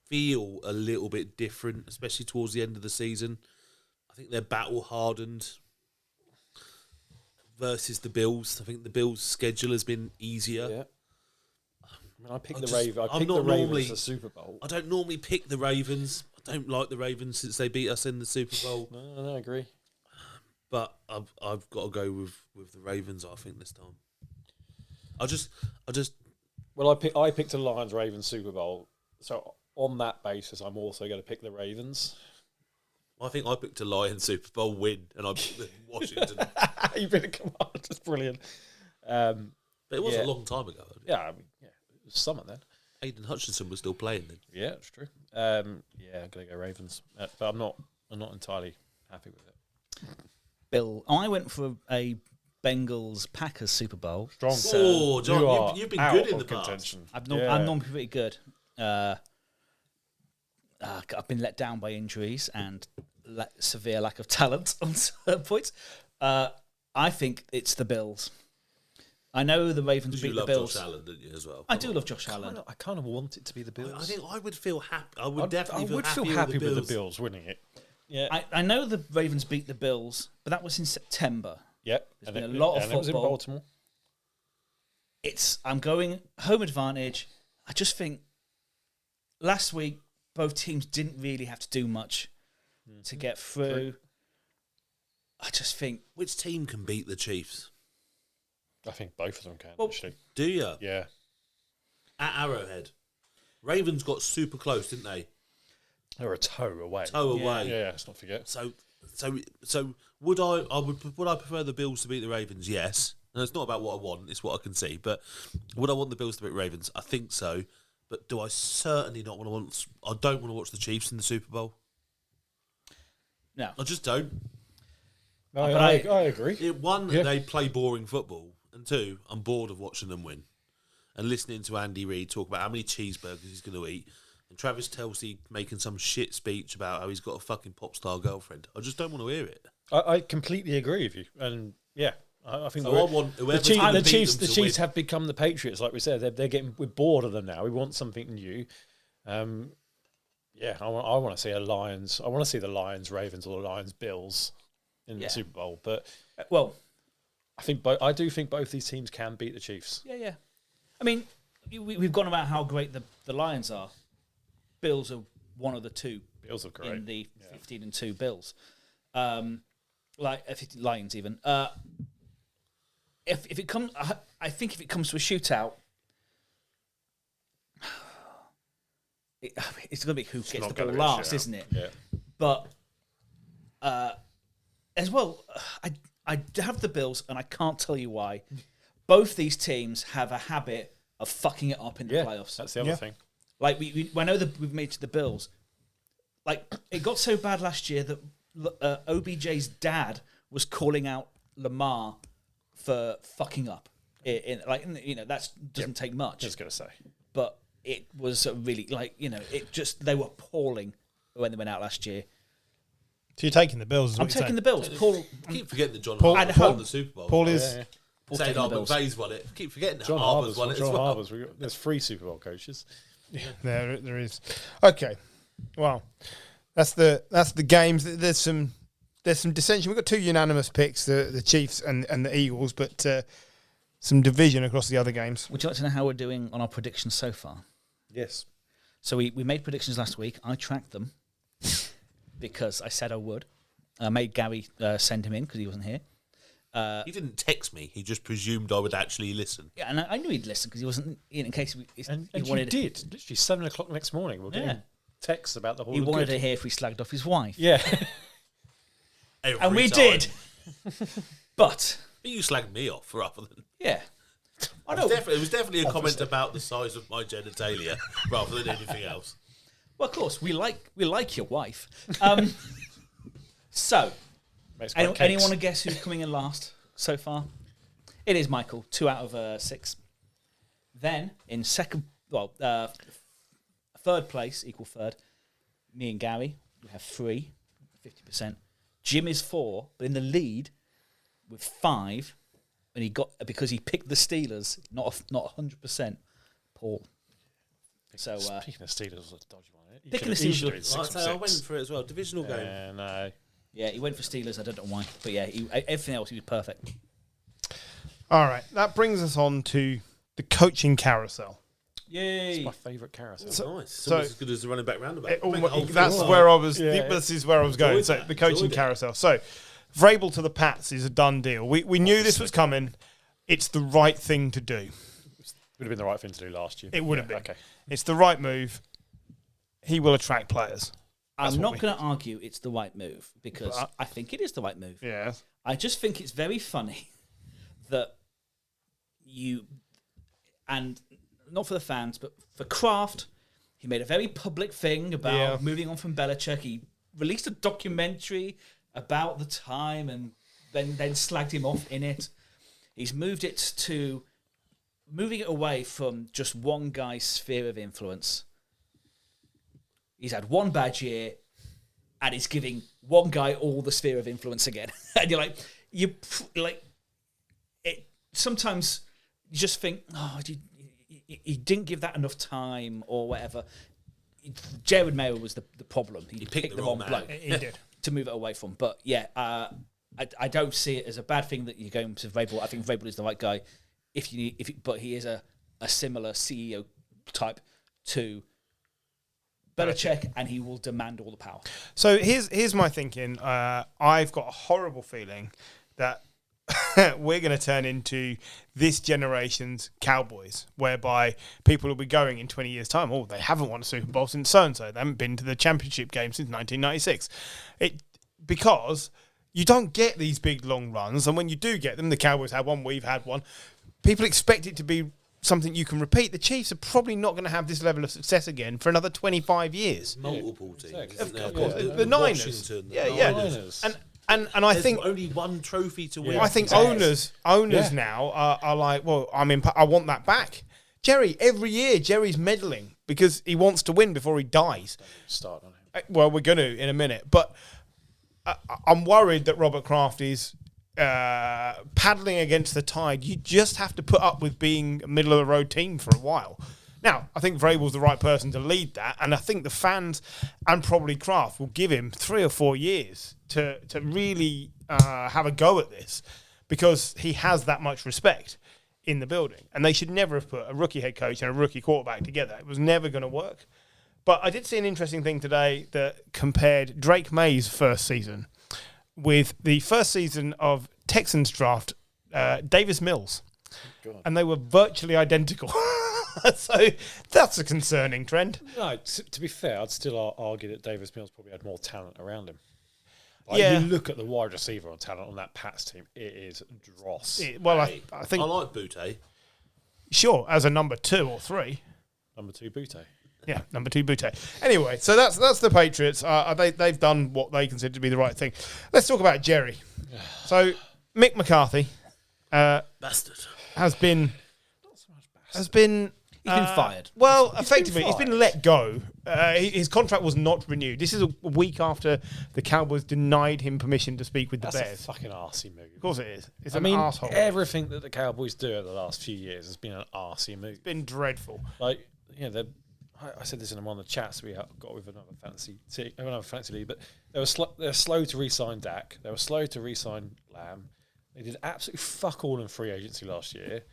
feel a little bit different, especially towards the end of the season. I think they're battle hardened versus the Bills. I think the Bills' schedule has been easier. Yeah. I mean, I picked the Ravens for the Super Bowl. I don't normally pick the Ravens. I don't like the Ravens since they beat us in the Super Bowl. No, I agree. But I've got to go with the Ravens, I think, this time. I just. Well, I picked a Lions-Ravens Super Bowl, so on that basis, I'm also going to pick the Ravens. I think I picked a Lions Super Bowl win, and I picked Washington. You've been a command. That's brilliant. But it was a long time ago. Yeah, I mean, it was summer then. Aiden Hutchinson was still playing then. Yeah, that's true. I'm going to go Ravens, but I'm not entirely happy with it. Bill, I went for a Bengals-Packers Super Bowl. Strong. So John, you've been good in the contention. I'm normally pretty good. I've been let down by injuries and severe lack of talent on certain points. I think it's the Bills. I know the Ravens beat the Bills. Josh Allen, didn't you, as well? I do love Josh Allen. I kind of want it to be the Bills. I think I would feel happy. I would feel happy with the Bills winning it. Yeah, I know the Ravens beat the Bills, but that was in September. Yep. There's been a lot of football. It was in Baltimore. I'm going home advantage. I just think last week both teams didn't really have to do much to get through. I just think which team can beat the Chiefs? I think both of them can, actually. Do you? Yeah. At Arrowhead. Ravens got super close, didn't they? They were a toe away. Yeah, let's not forget. So would I prefer the Bills to beat the Ravens? Yes. And it's not about what I want, it's what I can see. But would I want the Bills to beat Ravens? I think so. But do I certainly not I don't want to watch the Chiefs in the Super Bowl. No. I just don't. No, I agree. They play boring football. And two, I'm bored of watching them win. And listening to Andy Reid talk about how many cheeseburgers he's going to eat. And Travis Kelce making some shit speech about how he's got a fucking pop star girlfriend. I just don't want to hear it. I completely agree with you. And yeah, I think so. I want the Chiefs have become the Patriots, like we said. We're bored of them now. We want something new. I want to see a Lions. I want to see the Lions Ravens or the Lions Bills in the Super Bowl. But I do think both these teams can beat the Chiefs. Yeah. I mean, we've gone about how great the Lions are. Bills are one of the two. Bills are great in the 15-2 Bills. Lions even. If it comes, I think if it comes to a shootout, it's going to be who gets the ball last, isn't it? Yeah. But as well, I have the Bills, and I can't tell you why. Both these teams have a habit of fucking it up in the playoffs. That's the other thing. Like I know that we've made it to the Bills. Like it got so bad last year that OBJ's dad was calling out Lamar for fucking up. That doesn't take much. I was going to say, but it was really they were appalling when they went out last year. So you're taking the Bills? I'm taking the Bills. Paul, keep forgetting that John Paul Harbaugh won the Super Bowl. Paul is. Yeah. Saying Harbaugh Bayes won it. Keep forgetting that John Harbaugh's won it as well. There's 3 Super Bowl coaches. Yeah, there is. Okay, well, that's the games. There's some dissension. We've got 2 unanimous picks, the Chiefs and the Eagles, but some division across the other games. Would you like to know how we're doing on our predictions so far? Yes. So we made predictions last week. I tracked them because I said I would. I made Gary send him in because he wasn't here. He didn't text me. He just presumed I would actually listen. Yeah, and I knew he'd listen because he wasn't in case he wanted. You did. Literally 7 o'clock next morning. We're getting texts about the whole. He wanted to hear if we slagged off his wife. Yeah, and we did. But you slagged me off rather than. Yeah, I know. It was definitely a comment about the size of my genitalia rather than anything else. Well, of course, we like your wife. So, anyone want to guess who's coming in last so far? It is Michael, 2 out of 6. Then in third place, equal third, me and Gary, we have 3, 50%. Jim is 4, but in the lead with 5, and he got because he picked the Steelers, not 100%. Paul. So Speaking of Steelers, was a dodgy one. Picking the Steelers. I went for it as well. Divisional game. No. Yeah, he went for Steelers. I don't know why, but yeah, everything else he was perfect. All right, that brings us on to the coaching carousel. Yay! It's my favourite carousel. Nice. So as good as the running back roundabout. That's where I was. This is where I was going. So the coaching carousel. So Vrabel to the Pats is a done deal. We knew this was coming. It's the right thing to do. Would have been the right thing to do last year. It would have been. Okay. It's the right move. He will attract players. I'm not going to argue it's the right move because I think it is the right move. Yeah. I just think it's very funny that and not for the fans, but for Kraft, he made a very public thing about moving on from Belichick. He released a documentary about the time and then slagged him off in it. He's moving it away from just one guy's sphere of influence. He's had one bad year, and he's giving one guy all the sphere of influence again. And you're like, sometimes you just think, he didn't give that enough time or whatever. Jared Mayer was the problem. He picked the wrong bloke. He did. To move it away from. But yeah, I don't see it as a bad thing that you're going to Vrabel. I think Vrabel is the right guy. But he is a similar CEO type to Belichick, and he will demand all the power. So here's my thinking. I've got a horrible feeling that we're going to turn into this generation's Cowboys, whereby people will be going in 20 years' time, they haven't won a Super Bowl since so-and-so. They haven't been to the championship game since 1996. Because you don't get these big, long runs, and when you do get them, the Cowboys had one, we've had one, people expect it to be something you can repeat. The Chiefs are probably not going to have this level of success again for another 25 years. Multiple teams. Of course. The Niners. Washington. Yeah. Niners. And I think only one trophy to win. I think owners now are like, I want that back. Jerry's meddling because he wants to win before he dies. Start on him. Well, we're going to in a minute, but I'm worried that Robert Kraft is paddling against the tide. You just have to put up with being a middle of the road team for a while. Now, I think Vrabel's the right person to lead that, and I think the fans and probably Kraft will give him 3 or 4 years to really have a go at this because he has that much respect in the building. And they should never have put a rookie head coach and a rookie quarterback together. It was never going to work. But I did see an interesting thing today that compared Drake May's first season with the first season of Texans draft, Davis Mills. God. And they were virtually identical. So that's a concerning trend. No, to be fair, I'd still argue that Davis Mills probably had more talent around him. Yeah. You look at the wide receiver on talent on that Pats team, it is dross. I think... I like Butte. Sure, as a number 2 or 3. Number 2, Butte. Yeah, number 2, Butte. Anyway, so that's the Patriots. They've done what they consider to be the right thing. Let's talk about Jerry. So Mick McCarthy Bastard. has been He's been fired. Well, effectively, he's been let go. His contract was not renewed. This is a week after the Cowboys denied him permission to speak with the That's Bears. a fucking arsey move. Of course it is. It's an arsehole. Everything that the Cowboys do over the last few years has been an arsey move. It's been dreadful. Like, I said this in one of the chats we got with another fancy league, but they were slow to re-sign Dak. They were slow to re-sign Lamb. They did absolutely fuck all in free agency last year.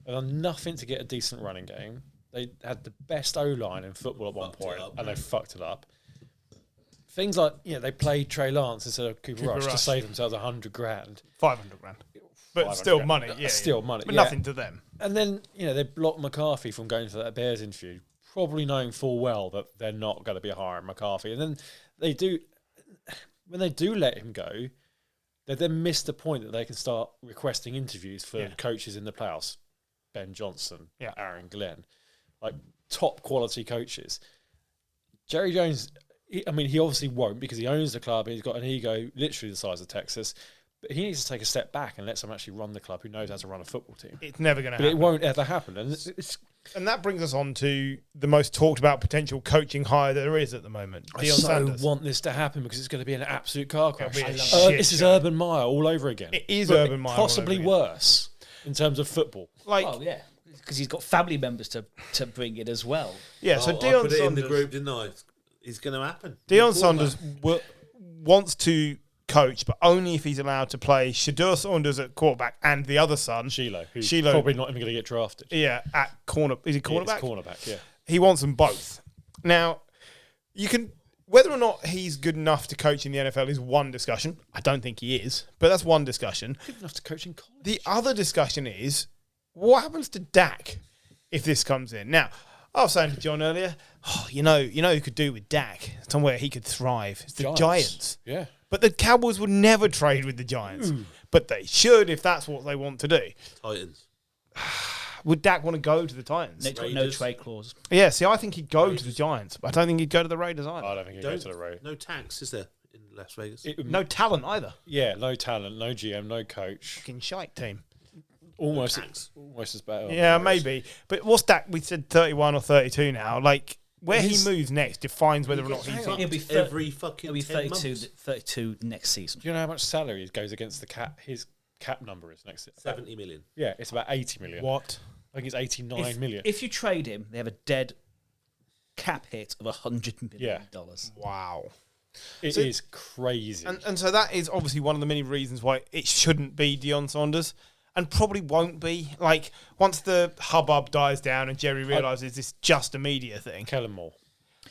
They've done nothing to get a decent running game. They had the best O-line in football at one point, and they fucked it up. Things like, they played Trey Lance instead of Cooper Rush to save themselves $100,000. $500,000. But still money. Yeah, still money. But nothing to them. And then, they blocked McCarthy from going to that Bears interview, probably knowing full well that they're not going to be hiring McCarthy. And then when they do let him go, they then miss the point that they can start requesting interviews for coaches in the playoffs. Ben Johnson, Yeah. Aaron Glenn, like top quality coaches. Jerry Jones, he obviously won't because he owns the club. He's got an ego literally the size of Texas. But he needs to take a step back and let someone actually run the club who knows how to run a football team. It's never going to But happen. it won't ever happen. And that brings us on to the most talked about potential coaching hire there is at the moment. I Deion so Sanders. want this to happen because it's going to be an absolute car crash. It'll be a shit This is show. Urban Meyer all over again. It is But Urban Meyer all possibly over again. worse in terms of football. Like, Oh yeah, because he's got family members to bring in as well. yeah, so I Deion put it in the Sanders, group, didn't I? It's going to happen. Deion Sanders wants to coach, but only if he's allowed to play Shadur Saunders at quarterback and the other son, Shiloh, who's Shiloh. probably not even going to get drafted. yeah, at corner. Is he It's cornerback? cornerback, yeah. He wants them both. Now, you can whether or not he's good enough to coach in the NFL is one discussion. I don't think he is, but that's one discussion. Good enough to coach in college. The other discussion is what happens to Dak if this comes in. Now, I was saying to John earlier, you know who could do with Dak somewhere he could thrive. It's the Giants. Yeah. But the Cowboys would never trade with the Giants. But they should if that's what they want to do. Titans. Would Dak want to go to the Titans? No Raiders. trade clause. Yeah, see, I think he'd go to the Giants, but I don't think he'd go to the Raiders either. I don't think he'd go to the Raiders. No tax, is there, in Las Vegas? No talent either. Yeah, no talent, no GM, no coach. Fucking shite team. Almost tax. as bad. Yeah, maybe. But what's Dak? We said 31 or 32 now. Like, where he moves next defines whether or not he's... It'll be every fucking It'll be 10 32, months. 32 next season. Do you know how much salary goes against the cap? His cap number is next. 70 million. Yeah, it's about 80 million. What? I think it's 89 million. If you trade him, they have a dead cap hit of $100 million. Yeah. Wow. It is crazy. And so that is obviously one of the many reasons why it shouldn't be Deion Sanders and probably won't be. Like, once the hubbub dies down and Jerry realises it's just a media thing. Kellen Moore.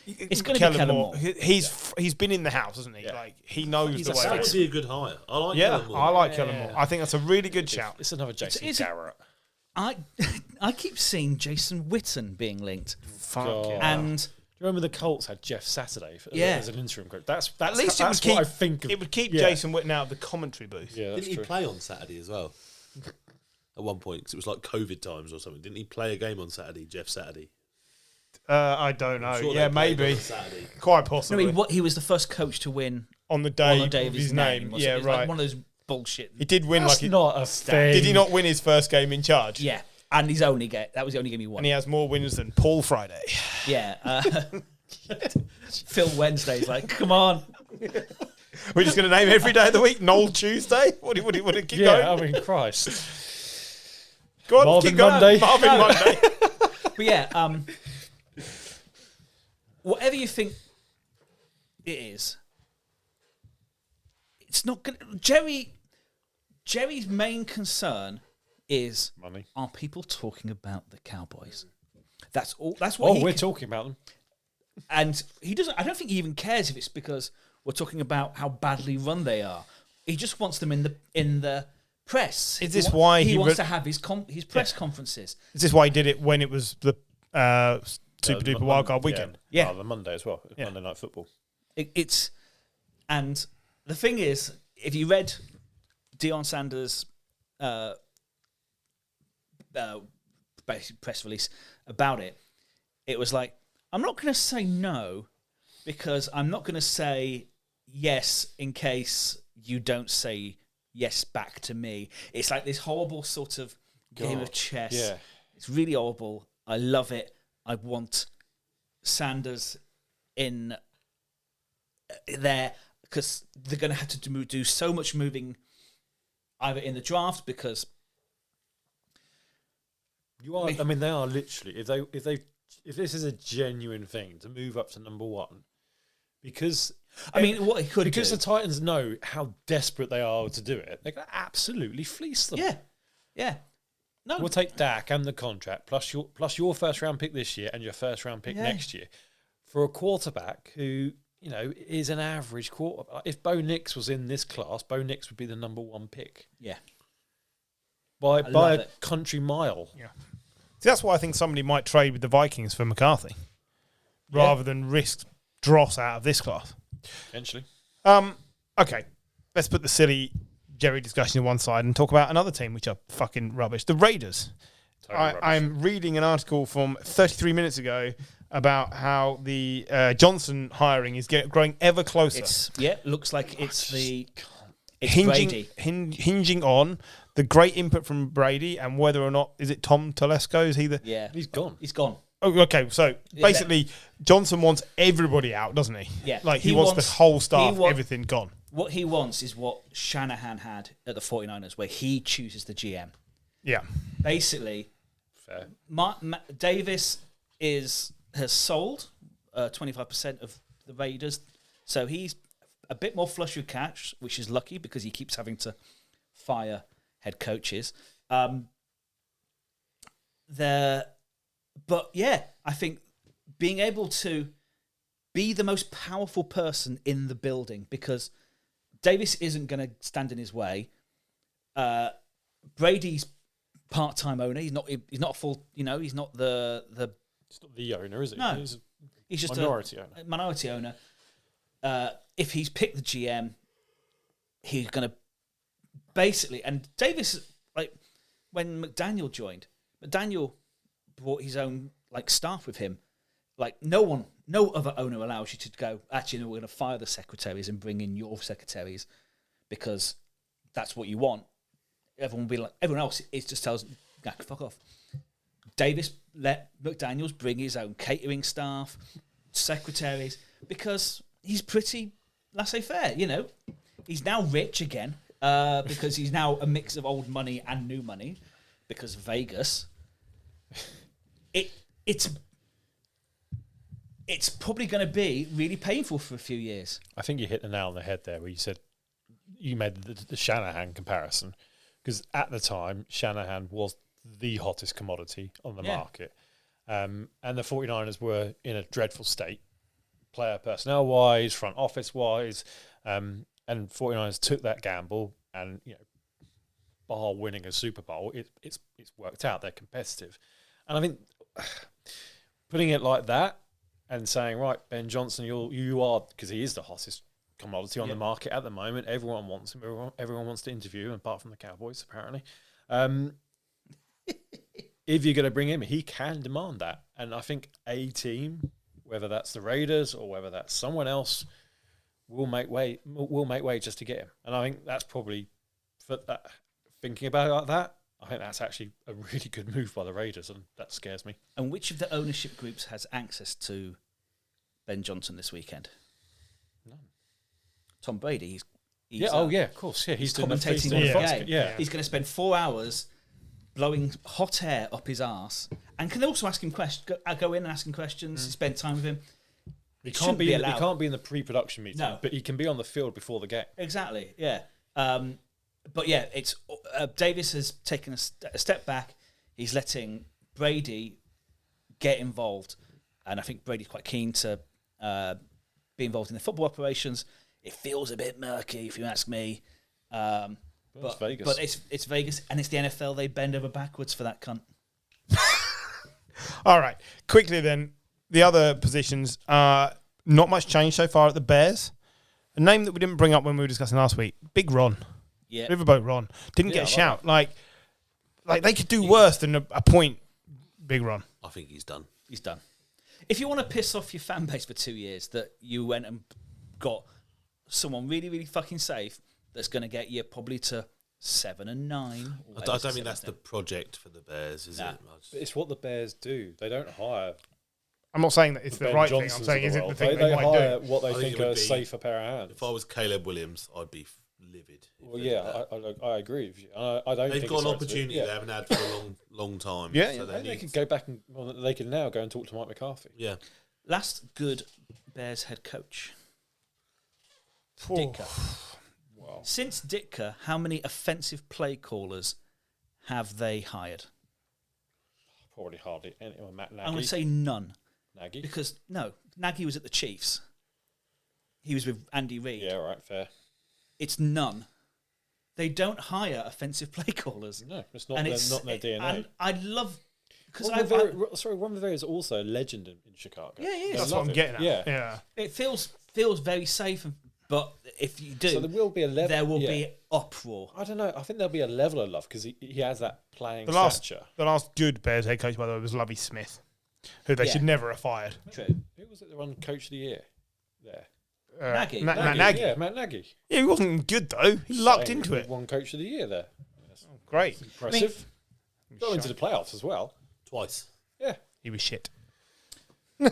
It's going to be Kellen Moore. He's been in the house, hasn't he? Yeah. Like, he knows He's the a way That it would is. be a good hire. I like Yeah, Kellen Moore. I like Kellen Moore. I think that's a really good shout. It's another Jason is it- Garrett. I keep seeing Jason Witten being linked. Fuck God. yeah. And Do you remember the Colts had Jeff Saturday Yeah. as an interim coach? That's At least it would that's keep, what I think of. it would keep yeah. Jason Witten out of the commentary booth. Yeah, that's Didn't he true. play on Saturday as well? At one point, because it was like COVID times or something. Didn't he play a game on Saturday, Jeff Saturday? I don't know. I'm sure Yeah, they played maybe. on Saturday. Quite no, possibly. he was the first coach to win on the on day, the day of his name. wasn't it? Yeah, It was right. like one of those bullshit. He did win That's like... not a thing. Did he not win his first game in charge? Yeah, and that was the only game he won. And he has more wins than Paul Friday. Yeah. Phil Wednesday's like, come on. We're just going to name every day of the week Noel Tuesday? What do you keep Yeah, going? I mean, Christ. Go on, Marvin keep going. Monday. Marvin Monday. But yeah, whatever you think it is, it's not going to... Jerry's main concern is, Money. are people talking about the Cowboys? That's all. That's what Oh, we're talking about them. And he doesn't. I don't think he even cares if it's because we're talking about how badly run they are. He just wants them in the press. Is this why he he wants re- to have his press conferences? Is this why he did it when it was the Super Duper Wildcard Weekend? Yeah. the Monday as well. Yeah. Monday Night Football. It's and the thing is, if you read Deion Sanders' basically press release about it, it was like, I'm not going to say no because I'm not going to say yes in case you don't say yes back to me. It's like this horrible sort of game of chess. Yeah. It's really horrible. I love it. I want Sanders in there because they're going to have to do so much moving either in the draft because You are. I mean, they are literally. If this is a genuine thing to move up to number one, because I mean, what he could because do. the Titans know how desperate they are to do it, they're going to absolutely fleece them. Yeah. No, We'll take Dak and the contract plus your first round pick this year and your first round pick next year for a quarterback who is an average quarterback. If Bo Nix was in this class, Bo Nix would be the number one pick yeah. by love a it. country mile. Yeah. See, that's why I think somebody might trade with the Vikings for McCarthy rather than risk dross out of this class. Eventually, Okay, let's put the silly Jerry discussion to one side and talk about another team which are fucking rubbish. The Raiders. I'm reading an article from 33 minutes ago about how the Johnson hiring is growing ever closer. Looks like it's hinging on the great input from Brady and whether or not, is it Tom Telesco? Is he the... Yeah. He's gone. He's gone. Oh, okay, so basically Johnson wants everybody out, doesn't he? Yeah. Like he wants the whole staff, everything gone. What he wants is what Shanahan had at the 49ers, where he chooses the GM. Yeah. Basically, Fair. Davis has sold 25% of the Raiders, so he's a bit more flush with cash, which is lucky because he keeps having to fire head coaches. But yeah, I think being able to be the most powerful person in the building, because Davis isn't going to stand in his way. Brady's part-time owner. He's not a full. He's not He's not the owner, is he? No. He's just minority a owner. Minority owner. If he's picked the GM, he's going to basically. And Davis, like when McDaniel joined, McDaniel brought his own staff with him. Like no other owner allows you to go, actually, no, we're going to fire the secretaries and bring in your secretaries because that's what you want. Everyone will be like, everyone else just tells, fuck off. Davis let McDaniels bring his own catering staff, secretaries, because he's pretty laissez-faire, He's now rich again because he's now a mix of old money and new money because of Vegas. It's probably going to be really painful for a few years. I think you hit the nail on the head there where you said you made the Shanahan comparison, because at the time Shanahan was the hottest commodity on the market, and the 49ers were in a dreadful state, player personnel wise, front office wise, and 49ers took that gamble, and bar winning a Super Bowl, it's worked out. They're competitive, and I think putting it like that and saying, right, Ben Johnson, you are, because he is the hottest commodity on the market at the moment. Everyone wants him. Everyone wants to interview him, apart from the Cowboys, apparently. If you're going to bring him, he can demand that. And I think a team, whether that's the Raiders or whether that's someone else, will make way just to get him. And I think that's probably, thinking about it like that, I think that's actually a really good move by the Raiders, and that scares me. And which of the ownership groups has access to Ben Johnson this weekend? None. Tom Brady. Of course. Yeah, he's commentating on the game. Yeah. He's going to spend 4 hours blowing hot air up his arse, and can also ask him questions. Go in and ask him questions. Spend time with him. He can't be in the pre-production meeting, but he can be on the field before the game. Exactly. Yeah. But yeah, it's Davis has taken a step back. He's letting Brady get involved, and I think Brady's quite keen to be involved in the football operations. It feels a bit murky, if you ask me. But it's Vegas. But it's Vegas, and it's the NFL. They bend over backwards for that cunt. All right, quickly then, the other positions. Not much change so far at the Bears. A name that we didn't bring up when we were discussing last week, Big Ron. Yeah. Riverboat Ron. Didn't get a shout. Like they could do worse than a point, Big Ron. I think he's done. He's done. If you want to piss off your fan base for 2 years, that you went and got someone really, really fucking safe that's going to get you probably to 7 and 9. I don't think that's the project for the Bears, is it? It's what the Bears do. They don't hire. I'm not saying that it's the Ben right Johnsons thing. I'm saying is it the thing they might hire do? what they think are a safer pair of hands. If I was Caleb Williams, I'd be livid. Well, yeah, I agree with you. I don't. They've think got it's an right to do. opportunity they haven't had for a long time. Yeah, so They can go back and they can now go and talk to Mike McCarthy. Yeah. Last good Bears head coach. Ditka. Wow. Since Ditka, how many offensive play callers have they hired? Probably hardly anyone. Matt Nagy. I'm going to say none. Nagy. Because, no, Nagy was at the Chiefs. He was with Andy Reid. Yeah, right, fair. It's none. They don't hire offensive play callers. No, it's not their DNA. And I'd love... Ron Rivera is also a legend in Chicago. Yeah, he is. That's what I'm getting at. Yeah. It feels very safe, But if you do, So there will be a level. there will be uproar. I don't know. I think there'll be a level of love because he has that playing The last stature. good Bears head coach, by the way, was Lovie Smith, who they Yeah. should never have fired. True. Who was it that won Coach of the Year? There. Nagy. Matt Nagy. Yeah, Matt Nagy. Yeah, he wasn't good though. He lucked Saying into he it. Won Coach of the Year there. Great. Impressive. Got into the playoffs as well. Twice. Yeah. He was shit.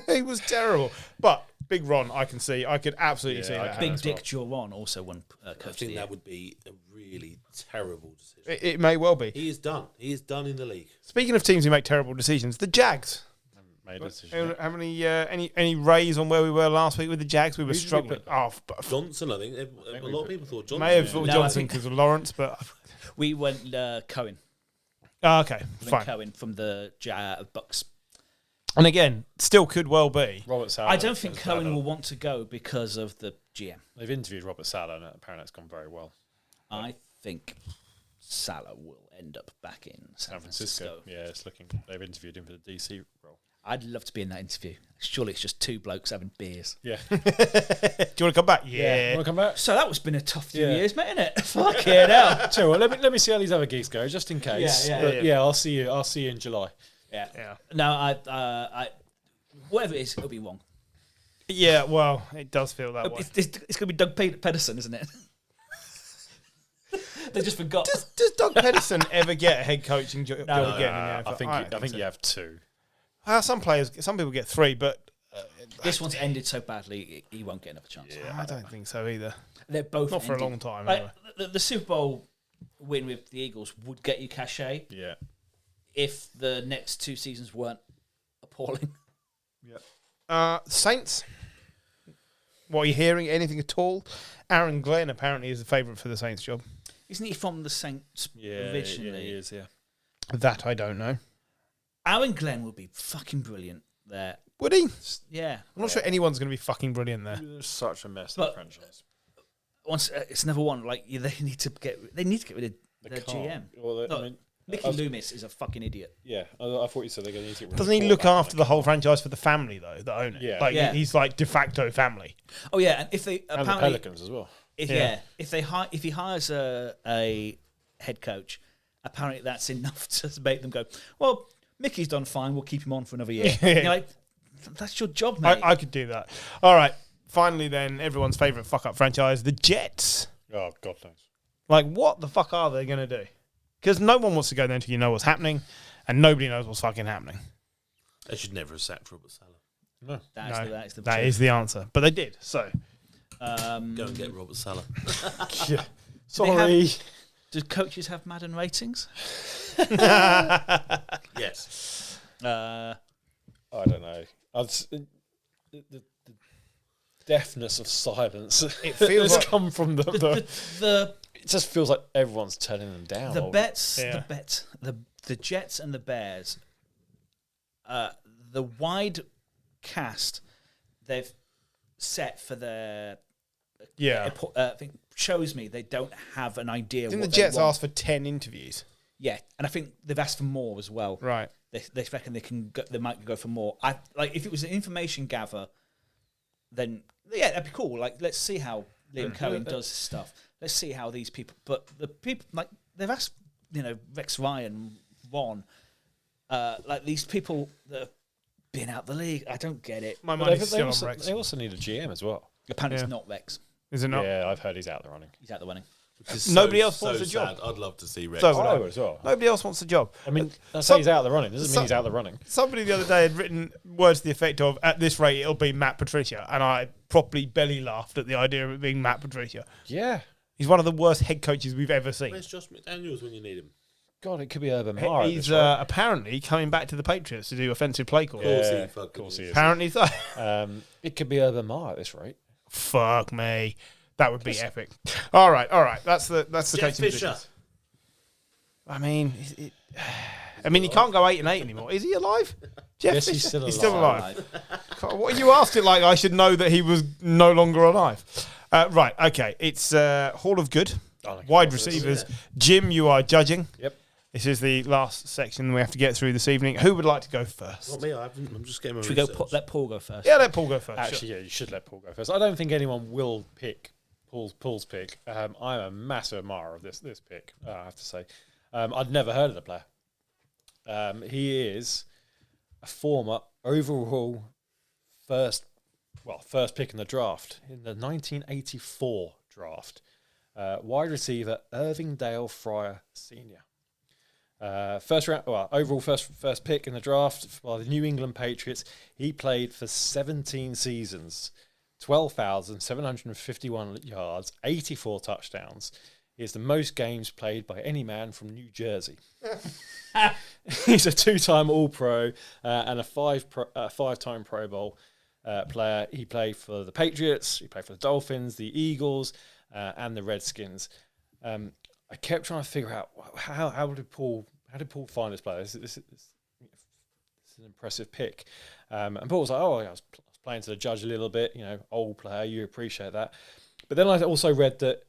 He was terrible. But Big Ron, I could absolutely see I that. can. Big as Dick well. Joron also won I coach of the think year. that would be a really terrible decision. It may well be. He is done. He is done in the league. Speaking of teams who make terrible decisions, the Jags. Made a decision. Have any raise on where we were last week with the Jags? We were Who did we struggling. put? Johnson, I think. A lot of people thought Johnson. May have thought No, I Johnson think- because of Lawrence, but We went Cohen. okay, We went fine. Cohen from the Bucks. And again, still could well be. Robert Saleh. I don't think has Cohen had a- will want to go because of the GM. They've interviewed Robert Saleh and apparently it's gone very well. I think Salah will end up back in San Francisco. Yeah, it's looking. They've interviewed him for the DC role. I'd love to be in that interview. Surely it's just two blokes having beers. Yeah. Do you want to come back? Yeah. Want to come back? So that was been a tough few Yeah. years, mate, isn't it? Fucking hell. Tell you what, let me see how these other gigs go, just in case. Yeah, But yeah. yeah, I'll see you. I'll see you in July. Yeah. Yeah. No, I whatever it is, it'll be wrong. Yeah, well, it does feel that way. It's going to be Doug Pedersen, isn't it? They just forgot. Does Doug Pedersen ever get a head coaching job No. again? in the I NFL? think so. you have two. Some people get three, but This one's ended so badly, he won't get another chance. I don't think so either. They're both Not for a ended- long time. Like, Anyway. the Super Bowl win with the Eagles would get you cachet Yeah. if the next two seasons weren't appalling. Saints. What are you hearing? Anything at all? Aaron Glenn apparently is the favourite for the Saints job. Isn't he from the Saints Yeah. originally? he is. Yeah. That I don't know. Aaron Glenn would be fucking brilliant there. Would he? Yeah. I'm not sure anyone's going to be fucking brilliant there. It's such a mess. But- That franchise. Once it's never one. Like they need to get rid of They their can't. GM. Well, Look, I mean, Mickey I was- Loomis is a fucking idiot. yeah. I thought you said they're going to need to get rid of Doesn't he the look quarterback. after the whole franchise for the family though, that own it? Yeah. Like Yeah. he's like de facto family. Oh yeah, and if they And the apparently Pelicans as well. if Yeah. if he hires a head coach, apparently that's enough to make them go, well, Mickey's done fine. We'll keep him on for another year. Yeah. You're like, that's your job, mate. I could do that. All right. Finally, then, everyone's favourite fuck up franchise, the Jets. Oh, God knows. Like, what the fuck are they going to do? Because no one wants to go there until you know what's happening, and nobody knows what's fucking happening. They should never have sacked Robert Saleh. No. that is the That truth. is the answer. But they did. So, Go and get Robert Saleh. sorry. Do coaches have Madden ratings? Yes. I don't know. The deafness of silence. It feels has like- come from the The It just feels like everyone's turning them down. the or- bets, Yeah. the Jets and the Bears, the wide cast they've set for their Yeah. I think shows me they don't have an idea. Didn't what the they Jets want. ask for 10 interviews? Yeah, and I think they've asked for more as well. Right. They reckon they might go for more. I like if it was an information gather, then yeah, that'd be cool. Like let's see how Liam Cohen does his stuff. Let's see how these people. But the people like they've asked, Rex Ryan, Ron, like these people that have been out the league. I don't get it. My But money's they, still on also, Rex. they also need a GM as well. Apparently, Yeah. it's not Rex. Is it not? Yeah, I've heard he's out the running. He's out the winning. Which is Nobody so, else wants so a job. sad. I'd love to see Rex. So would I. I would as well. Nobody else wants the job. I mean, I say Some- he's out of the running. Doesn't mean he's out of the running. Somebody the other day had written words to the effect of, at this rate, it'll be Matt Patricia. And I properly belly laughed at the idea of it being Matt Patricia. Yeah. He's one of the worst head coaches we've ever seen. Where's Josh McDaniels when you need him? God, it could be Urban Meyer. at He's this rate. apparently coming back to the Patriots to do offensive play calls. course he Yeah, fucking of course he is. is. Apparently so. It could be Urban Meyer at this rate. Fuck me. That would be epic. All right. That's the Jeff coaching Fisher. positions. I mean, he can't go 8-8 anymore. Is he alive? Jeff Yes, Fisher? he's still still alive. alive. What you asked it like I should know that he was no longer alive. Right. Okay. It's Hall of Good. Wide receivers. Jim, you are judging. Yep. This is the last section we have to get through this evening. Who would like to go first? Not me. I'm just getting my Should we go? research. Let Paul go first. Yeah, let Paul go first. Actually, yeah, you should let Paul go first. I don't think anyone will pick Paul's pick. I'm a massive admirer of this pick. I have to say, I'd never heard of the player. He is a former overall first pick in the draft in the 1984 draft. Wide receiver Irvingdale Fryer Sr. Overall first pick in the draft by the New England Patriots. He played for 17 seasons, 12,751 yards, 84 touchdowns. He has the most games played by any man from New Jersey. He's a 2-time All-Pro and a five-time Pro Bowl player. He played for the Patriots, he played for the Dolphins, the Eagles, and the Redskins. I kept trying to figure out how did Paul find this player? This is an impressive pick. And Paul was like, I was playing to the judge a little bit, old player, you appreciate that. But then I also read that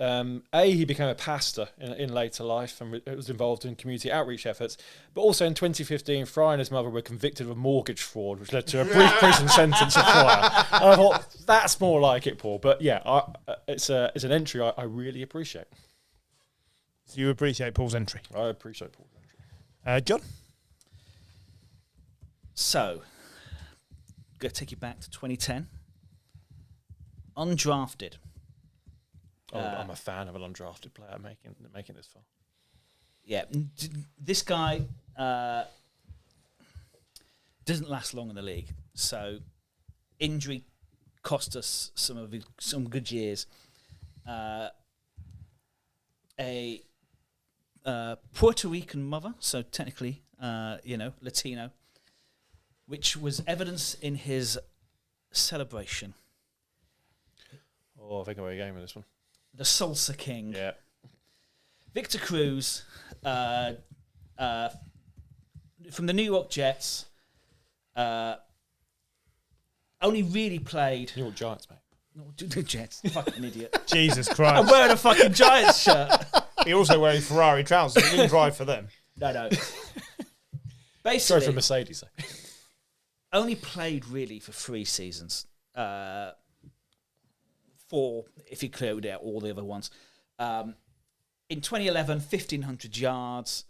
he became a pastor in later life and was involved in community outreach efforts. But also in 2015, Fry and his mother were convicted of mortgage fraud, which led to a brief prison sentence for Fry. And I thought, that's more like it, Paul. But yeah, it's an entry I really appreciate. So you appreciate Paul's entry? I appreciate Paul's entry. John? So, I'm going to take you back to 2010. Undrafted. I'm a fan of an undrafted player making this far. Yeah, this guy doesn't last long in the league. So, injury cost us some good years. A Puerto Rican mother, so technically, Latino, which was evidence in his celebration. Oh, I think I'm game with this one. The Salsa King. Yeah. Victor Cruz, from the New York Jets, only really played... New York Giants, mate. No, the Jets. Fucking idiot. Jesus Christ. I'm wearing a fucking Giants shirt. You're also wearing Ferrari trousers. You didn't drive for them. No. Sorry Basically, for Mercedes. only played really for 3 seasons. 4, if you cleared out all the other ones. In 2011, 1,500 yards,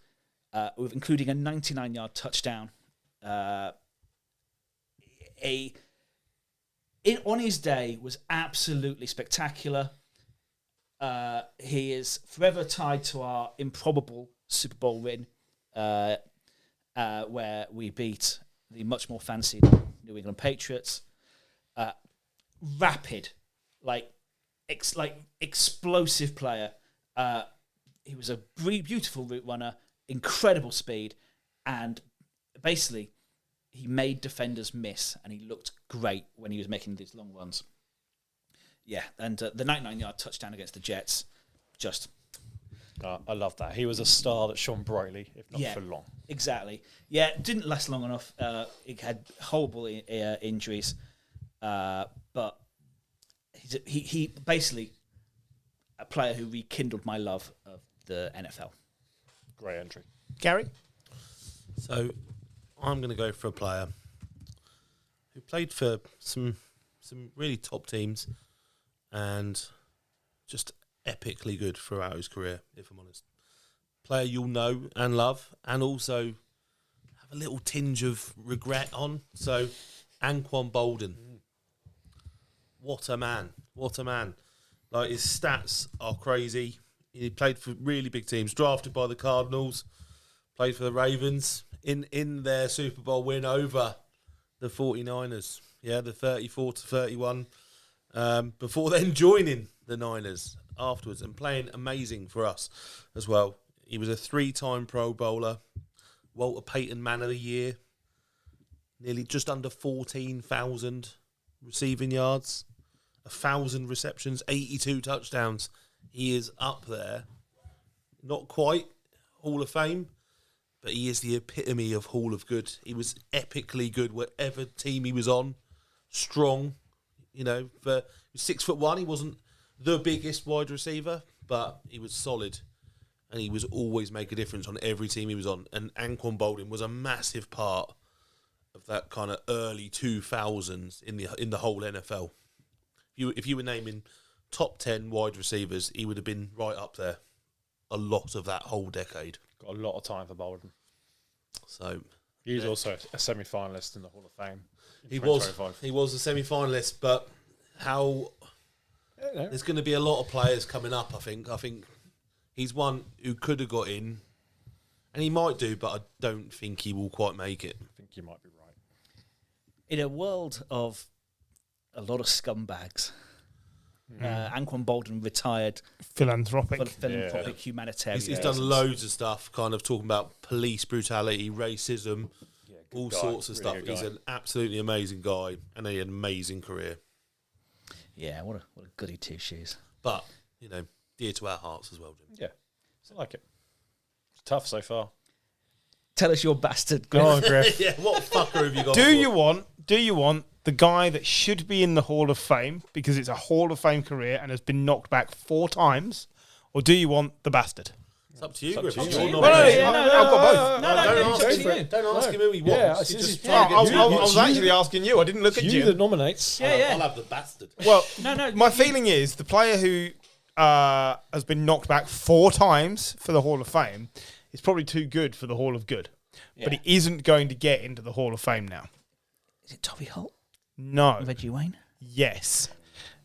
with including a 99-yard touchdown. On his day was absolutely spectacular. He is forever tied to our improbable Super Bowl win, where we beat the much more fancied New England Patriots. Rapid, explosive player. He was a beautiful route runner, incredible speed, and basically he made defenders miss, and he looked great when he was making these long runs. Yeah, and the 99-yard touchdown against the Jets, just... I love that. He was a star that shone brightly, if not for long. Exactly. Yeah, it didn't last long enough. He had horrible injuries, but he basically a player who rekindled my love of the NFL. Great entry. Gary? So I'm going to go for a player who played for some really top teams and just epically good throughout his career, if I'm honest. Player you'll know and love, and also have a little tinge of regret on. So, Anquan Bolden. What a man. What a man. Like, his stats are crazy. He played for really big teams, drafted by the Cardinals, played for the Ravens in their Super Bowl win over the 49ers. Yeah, the 34-31. Before then joining the Niners afterwards and playing amazing for us as well. He was a 3-time Pro Bowler, Walter Payton Man of the Year, nearly just under 14,000 receiving yards, 1,000 receptions, 82 touchdowns. He is up there. Not quite Hall of Fame, but he is the epitome of Hall of Good. He was epically good whatever team he was on. Strong, he was 6'1". He wasn't the biggest wide receiver, but he was solid, and he was always make a difference on every team he was on. And Anquan Bolden was a massive part of that kind of early 2000s in the whole NFL. If you were naming top 10 wide receivers, he would have been right up there a lot of that whole decade. Got a lot of time for Bolden. So He's also a semi-finalist in the Hall of Fame. He was a semi-finalist, but there's going to be a lot of players coming up. I think he's one who could have got in, and he might do, but I don't think he will quite make it. I think you might be right. In a world of a lot of scumbags, Anquan Bolden retired philanthropic humanitarian. He's done loads of stuff, kind of talking about police brutality, racism, all sorts of stuff. He's an absolutely amazing guy, and he had an amazing career. Yeah, what a goody two shoes. But dear to our hearts as well, Jim. Yeah, I like it. It's tough so far. Tell us your bastard. Go on, Griff. Yeah, what fucker have you got? Do you want the guy that should be in the Hall of Fame because it's a Hall of Fame career and has been knocked back 4 times, or do you want the bastard? It's up to you, Griff. I've got both. Don't ask him who he wants. I was actually asking you. I didn't look at you. You that nominates. I'll have the bastard. Well, my feeling is the player who has been knocked back 4 times for the Hall of Fame is probably too good for the Hall of Good. Yeah. But he isn't going to get into the Hall of Fame now. Is it Toby Holt? No. Reggie Wayne? Yes.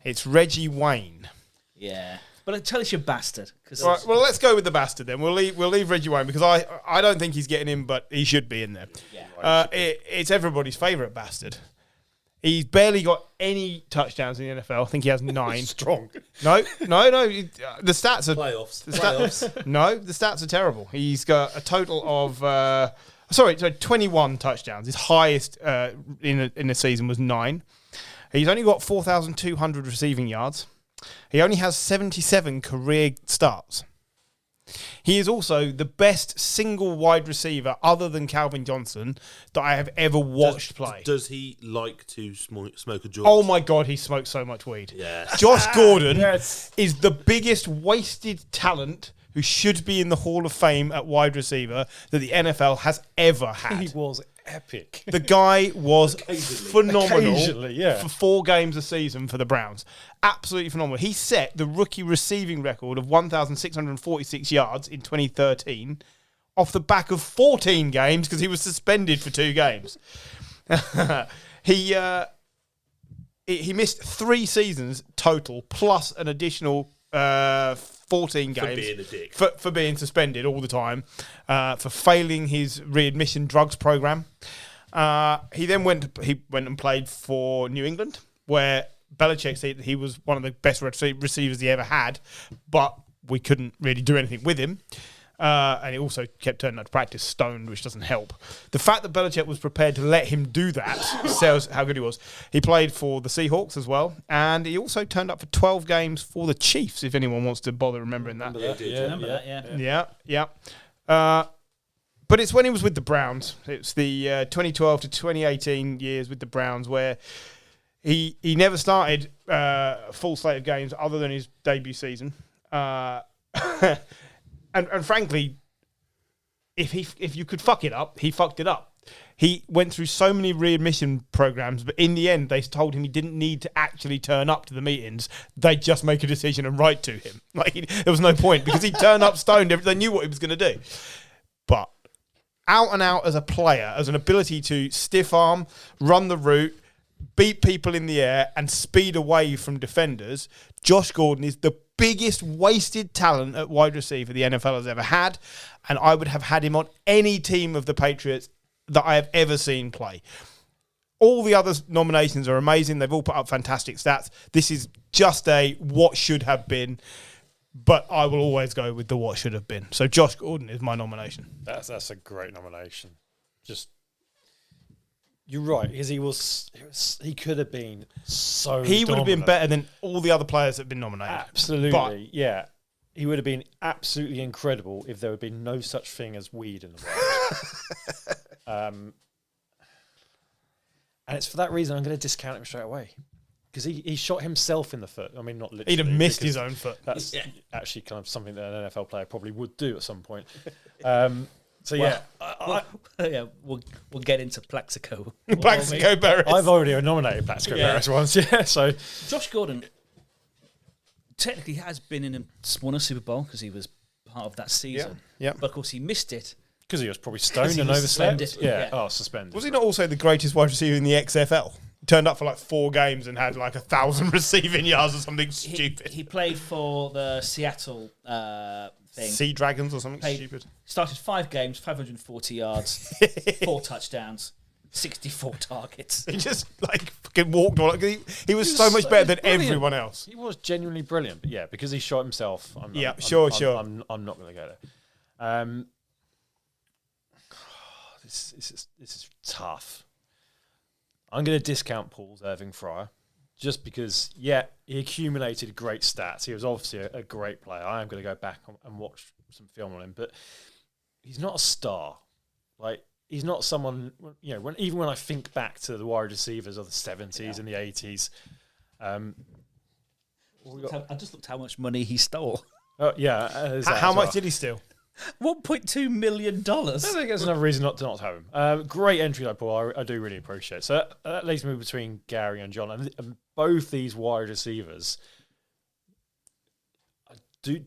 It's Reggie Wayne. Yeah. But tell us your bastard. Right, well, let's go with the bastard then. We'll leave Reggie Wayne because I don't think he's getting in, but he should be in there. Yeah. It's everybody's favourite bastard. He's barely got any touchdowns in the NFL. I think he has 9. Strong. No. The stats are... Playoffs. No, the stats are terrible. He's got a total of... 21 touchdowns. His highest in a season was 9. He's only got 4,200 receiving yards. He only has 77 career starts. He is also the best single wide receiver other than Calvin Johnson that I have ever watched play. Does he like to smoke a joint? Oh my God, he smokes so much weed. Yeah. Josh Gordon is the biggest wasted talent who should be in the Hall of Fame at wide receiver that the NFL has ever had. He was epic. The guy was phenomenal for 4 games a season for the Browns. Absolutely phenomenal. He set the rookie receiving record of 1,646 yards in 2013 off the back of 14 games because he was suspended for 2 games. He missed 3 seasons total plus an additional 14 games for being a dick. For being suspended all the time, for failing his readmission drugs program. He then went and played for New England, where Belichick said he was one of the best receivers he ever had, but we couldn't really do anything with him. And he also kept turning up to practice stoned, which doesn't help. The fact that Belichick was prepared to let him do that tells how good he was. He played for the Seahawks as well, and he also turned up for 12 games for the Chiefs, if anyone wants to bother remembering that. Yeah. But it's when he was with the Browns. It's the 2012 to 2018 years with the Browns where he never started a full slate of games other than his debut season. And frankly, if you could fuck it up, he fucked it up. He went through so many readmission programs, but in the end, they told him he didn't need to actually turn up to the meetings. They'd just make a decision and write to him. There was no point because he'd turn up stoned. They knew what he was going to do. But out and out as a player, as an ability to stiff arm, run the route, beat people in the air, and speed away from defenders, Josh Gordon is the biggest wasted talent at wide receiver the NFL has ever had, and I would have had him on any team of the Patriots that I have ever seen play. All the other nominations are amazing. They've all put up fantastic stats. This is just a what should have been, but I will always go with the what should have been. So Josh Gordon is my nomination. That's a great nomination. You're right, because he could have been so He would have been dominant. better than all the other players that have been nominated. Absolutely, yeah. He would have been absolutely incredible if there had been no such thing as weed in the world. And it's for that reason I'm going to discount him straight away. Because he shot himself in the foot. I mean, not literally. He'd have missed his own foot. That's actually kind of something that an NFL player probably would do at some point. We'll get into Plaxico. Plaxico Berries. I've already nominated Plaxico Berries once, So Josh Gordon, technically has been in a Super Bowl because he was part of that season. Yeah. But of course he missed it. Because he was probably stoned he and was overslept. suspended. Yeah. Yeah. Oh, suspended. Was he not also the greatest wide receiver in the XFL? Turned up for like 4 games and had like 1,000 receiving yards or something stupid. He played for the Seattle thing. Sea Dragons or something Played- stupid. Started 5 games, 540 yards, 4 touchdowns, 64 targets. He just like fucking walked on. He was so much better than brilliant. everyone else. He was genuinely brilliant, but yeah, because he shot himself. I'm Yeah, I'm sure. I'm not going to go there. This is tough. I'm going to discount Paul's Irving Fryer just because, he accumulated great stats. He was obviously a great player. I am going to go back and watch some film on him, but he's not a star. Like, he's not someone, even when I think back to the wide receivers of the 70s and the 80s. I just looked how much money he stole. Oh, yeah. How much did he steal? $1.2 million. I think that's another reason not to have him. Great entry, though, Paul. I do really appreciate it. So that leaves me between Gary and John. And both these wide receivers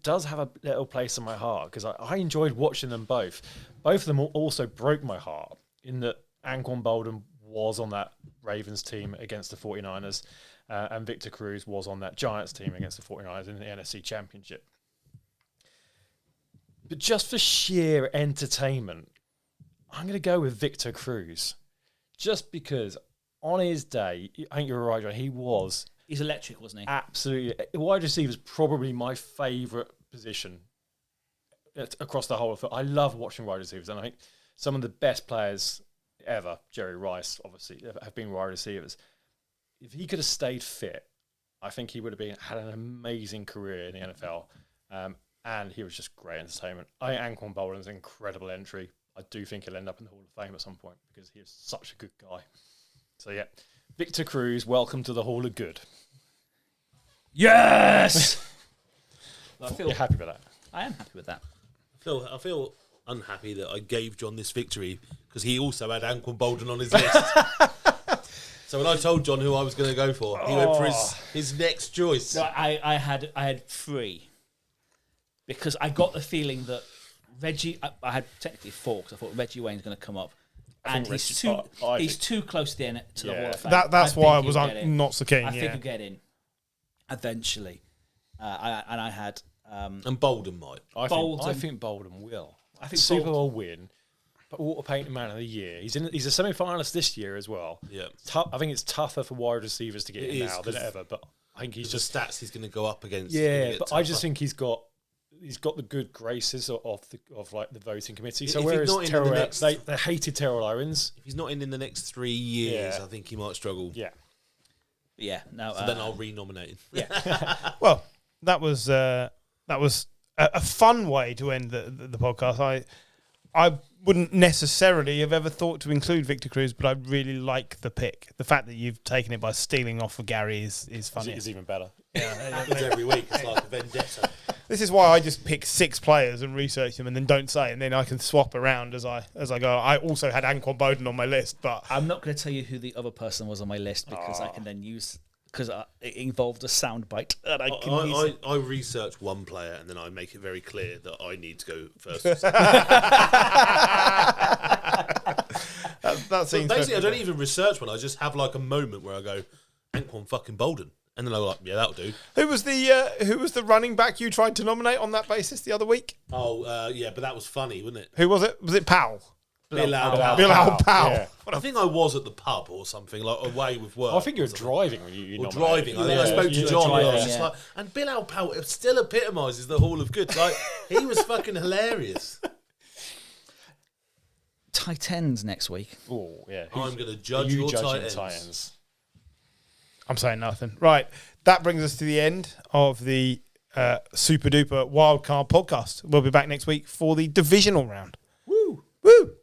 does have a little place in my heart because I enjoyed watching them both. Both of them also broke my heart in that Anquan Boldin was on that Ravens team against the 49ers and Victor Cruz was on that Giants team against the 49ers in the NFC Championship. But just for sheer entertainment, I'm going to go with Victor Cruz. Just because on his day, I think you're right, John, He's electric, wasn't he? Absolutely. Wide receiver is probably my favourite position across the whole of it. I love watching wide receivers, and I think some of the best players ever, Jerry Rice, obviously, have been wide receivers. If he could have stayed fit, I think he would have had an amazing career in the NFL. And he was just great entertainment. I think Anquan Boldin's an incredible entry. I do think he'll end up in the Hall of Fame at some point because he is such a good guy. So, yeah. Victor Cruz, welcome to the Hall of Good. Yes! You're happy with that? I am happy with that. I feel unhappy that I gave John this victory because he also had Anquan Boldin on his list. So when I told John who I was going to go for, he went for his next choice. So I had 3 because I got the feeling that Reggie. I had technically 4 because I thought Reggie Wayne's going to come up, and he's too close to the Hall of Fame. That's why I was not so keen. I think he'll get in eventually. I had and Boldin might. I think Boldin will. I think Super Bowl win. But Water Painting Man of the Year. He's a semi-finalist this year as well. Yeah, I think it's tougher for wide receivers to get in now than ever. But I think he's just the stats he's going to go up against. Yeah, but I just think he's got the good graces of the voting committee. So whereas they hated Terrell Owens, if he's not in the next 3 years, I think he might struggle. Yeah. No. So then I'll re-nominate him. Yeah. Well, that was a fun way to end the podcast. I wouldn't necessarily have ever thought to include Victor Cruz, but I really like the pick. The fact that you've taken it by stealing off of Gary is funny. It's even better. Yeah, it happens every week. It's like a vendetta. This is why I just pick 6 players and research them and then don't say, and then I can swap around as I go. I also had Anquan Boldin on my list, but I'm not going to tell you who the other person was on my list because I can then use because it involved a soundbite. And I research one player and then I make it very clear that I need to go first. that seems basically, I don't even research one. I just have like a moment where I go, Anquan fucking Boldin. And then I'm like, yeah, that'll do. Who was the running back you tried to nominate on that basis the other week? Yeah, but that was funny, wasn't it? Who was it? Was it Powell? Bilal Powell. Yeah. I think I was at the pub or something, like away with work. I think you were driving when you or driving. I think I spoke to John. Driving, I was just like, and Bilal Powell still epitomises the Hall of Good. Like he was fucking hilarious. Tight ends next week. Oh yeah, I'm going to judge your tight ends. I'm saying nothing. Right, that brings us to the end of the Super Duper Wildcard podcast. We'll be back next week for the divisional round. Woo! Woo!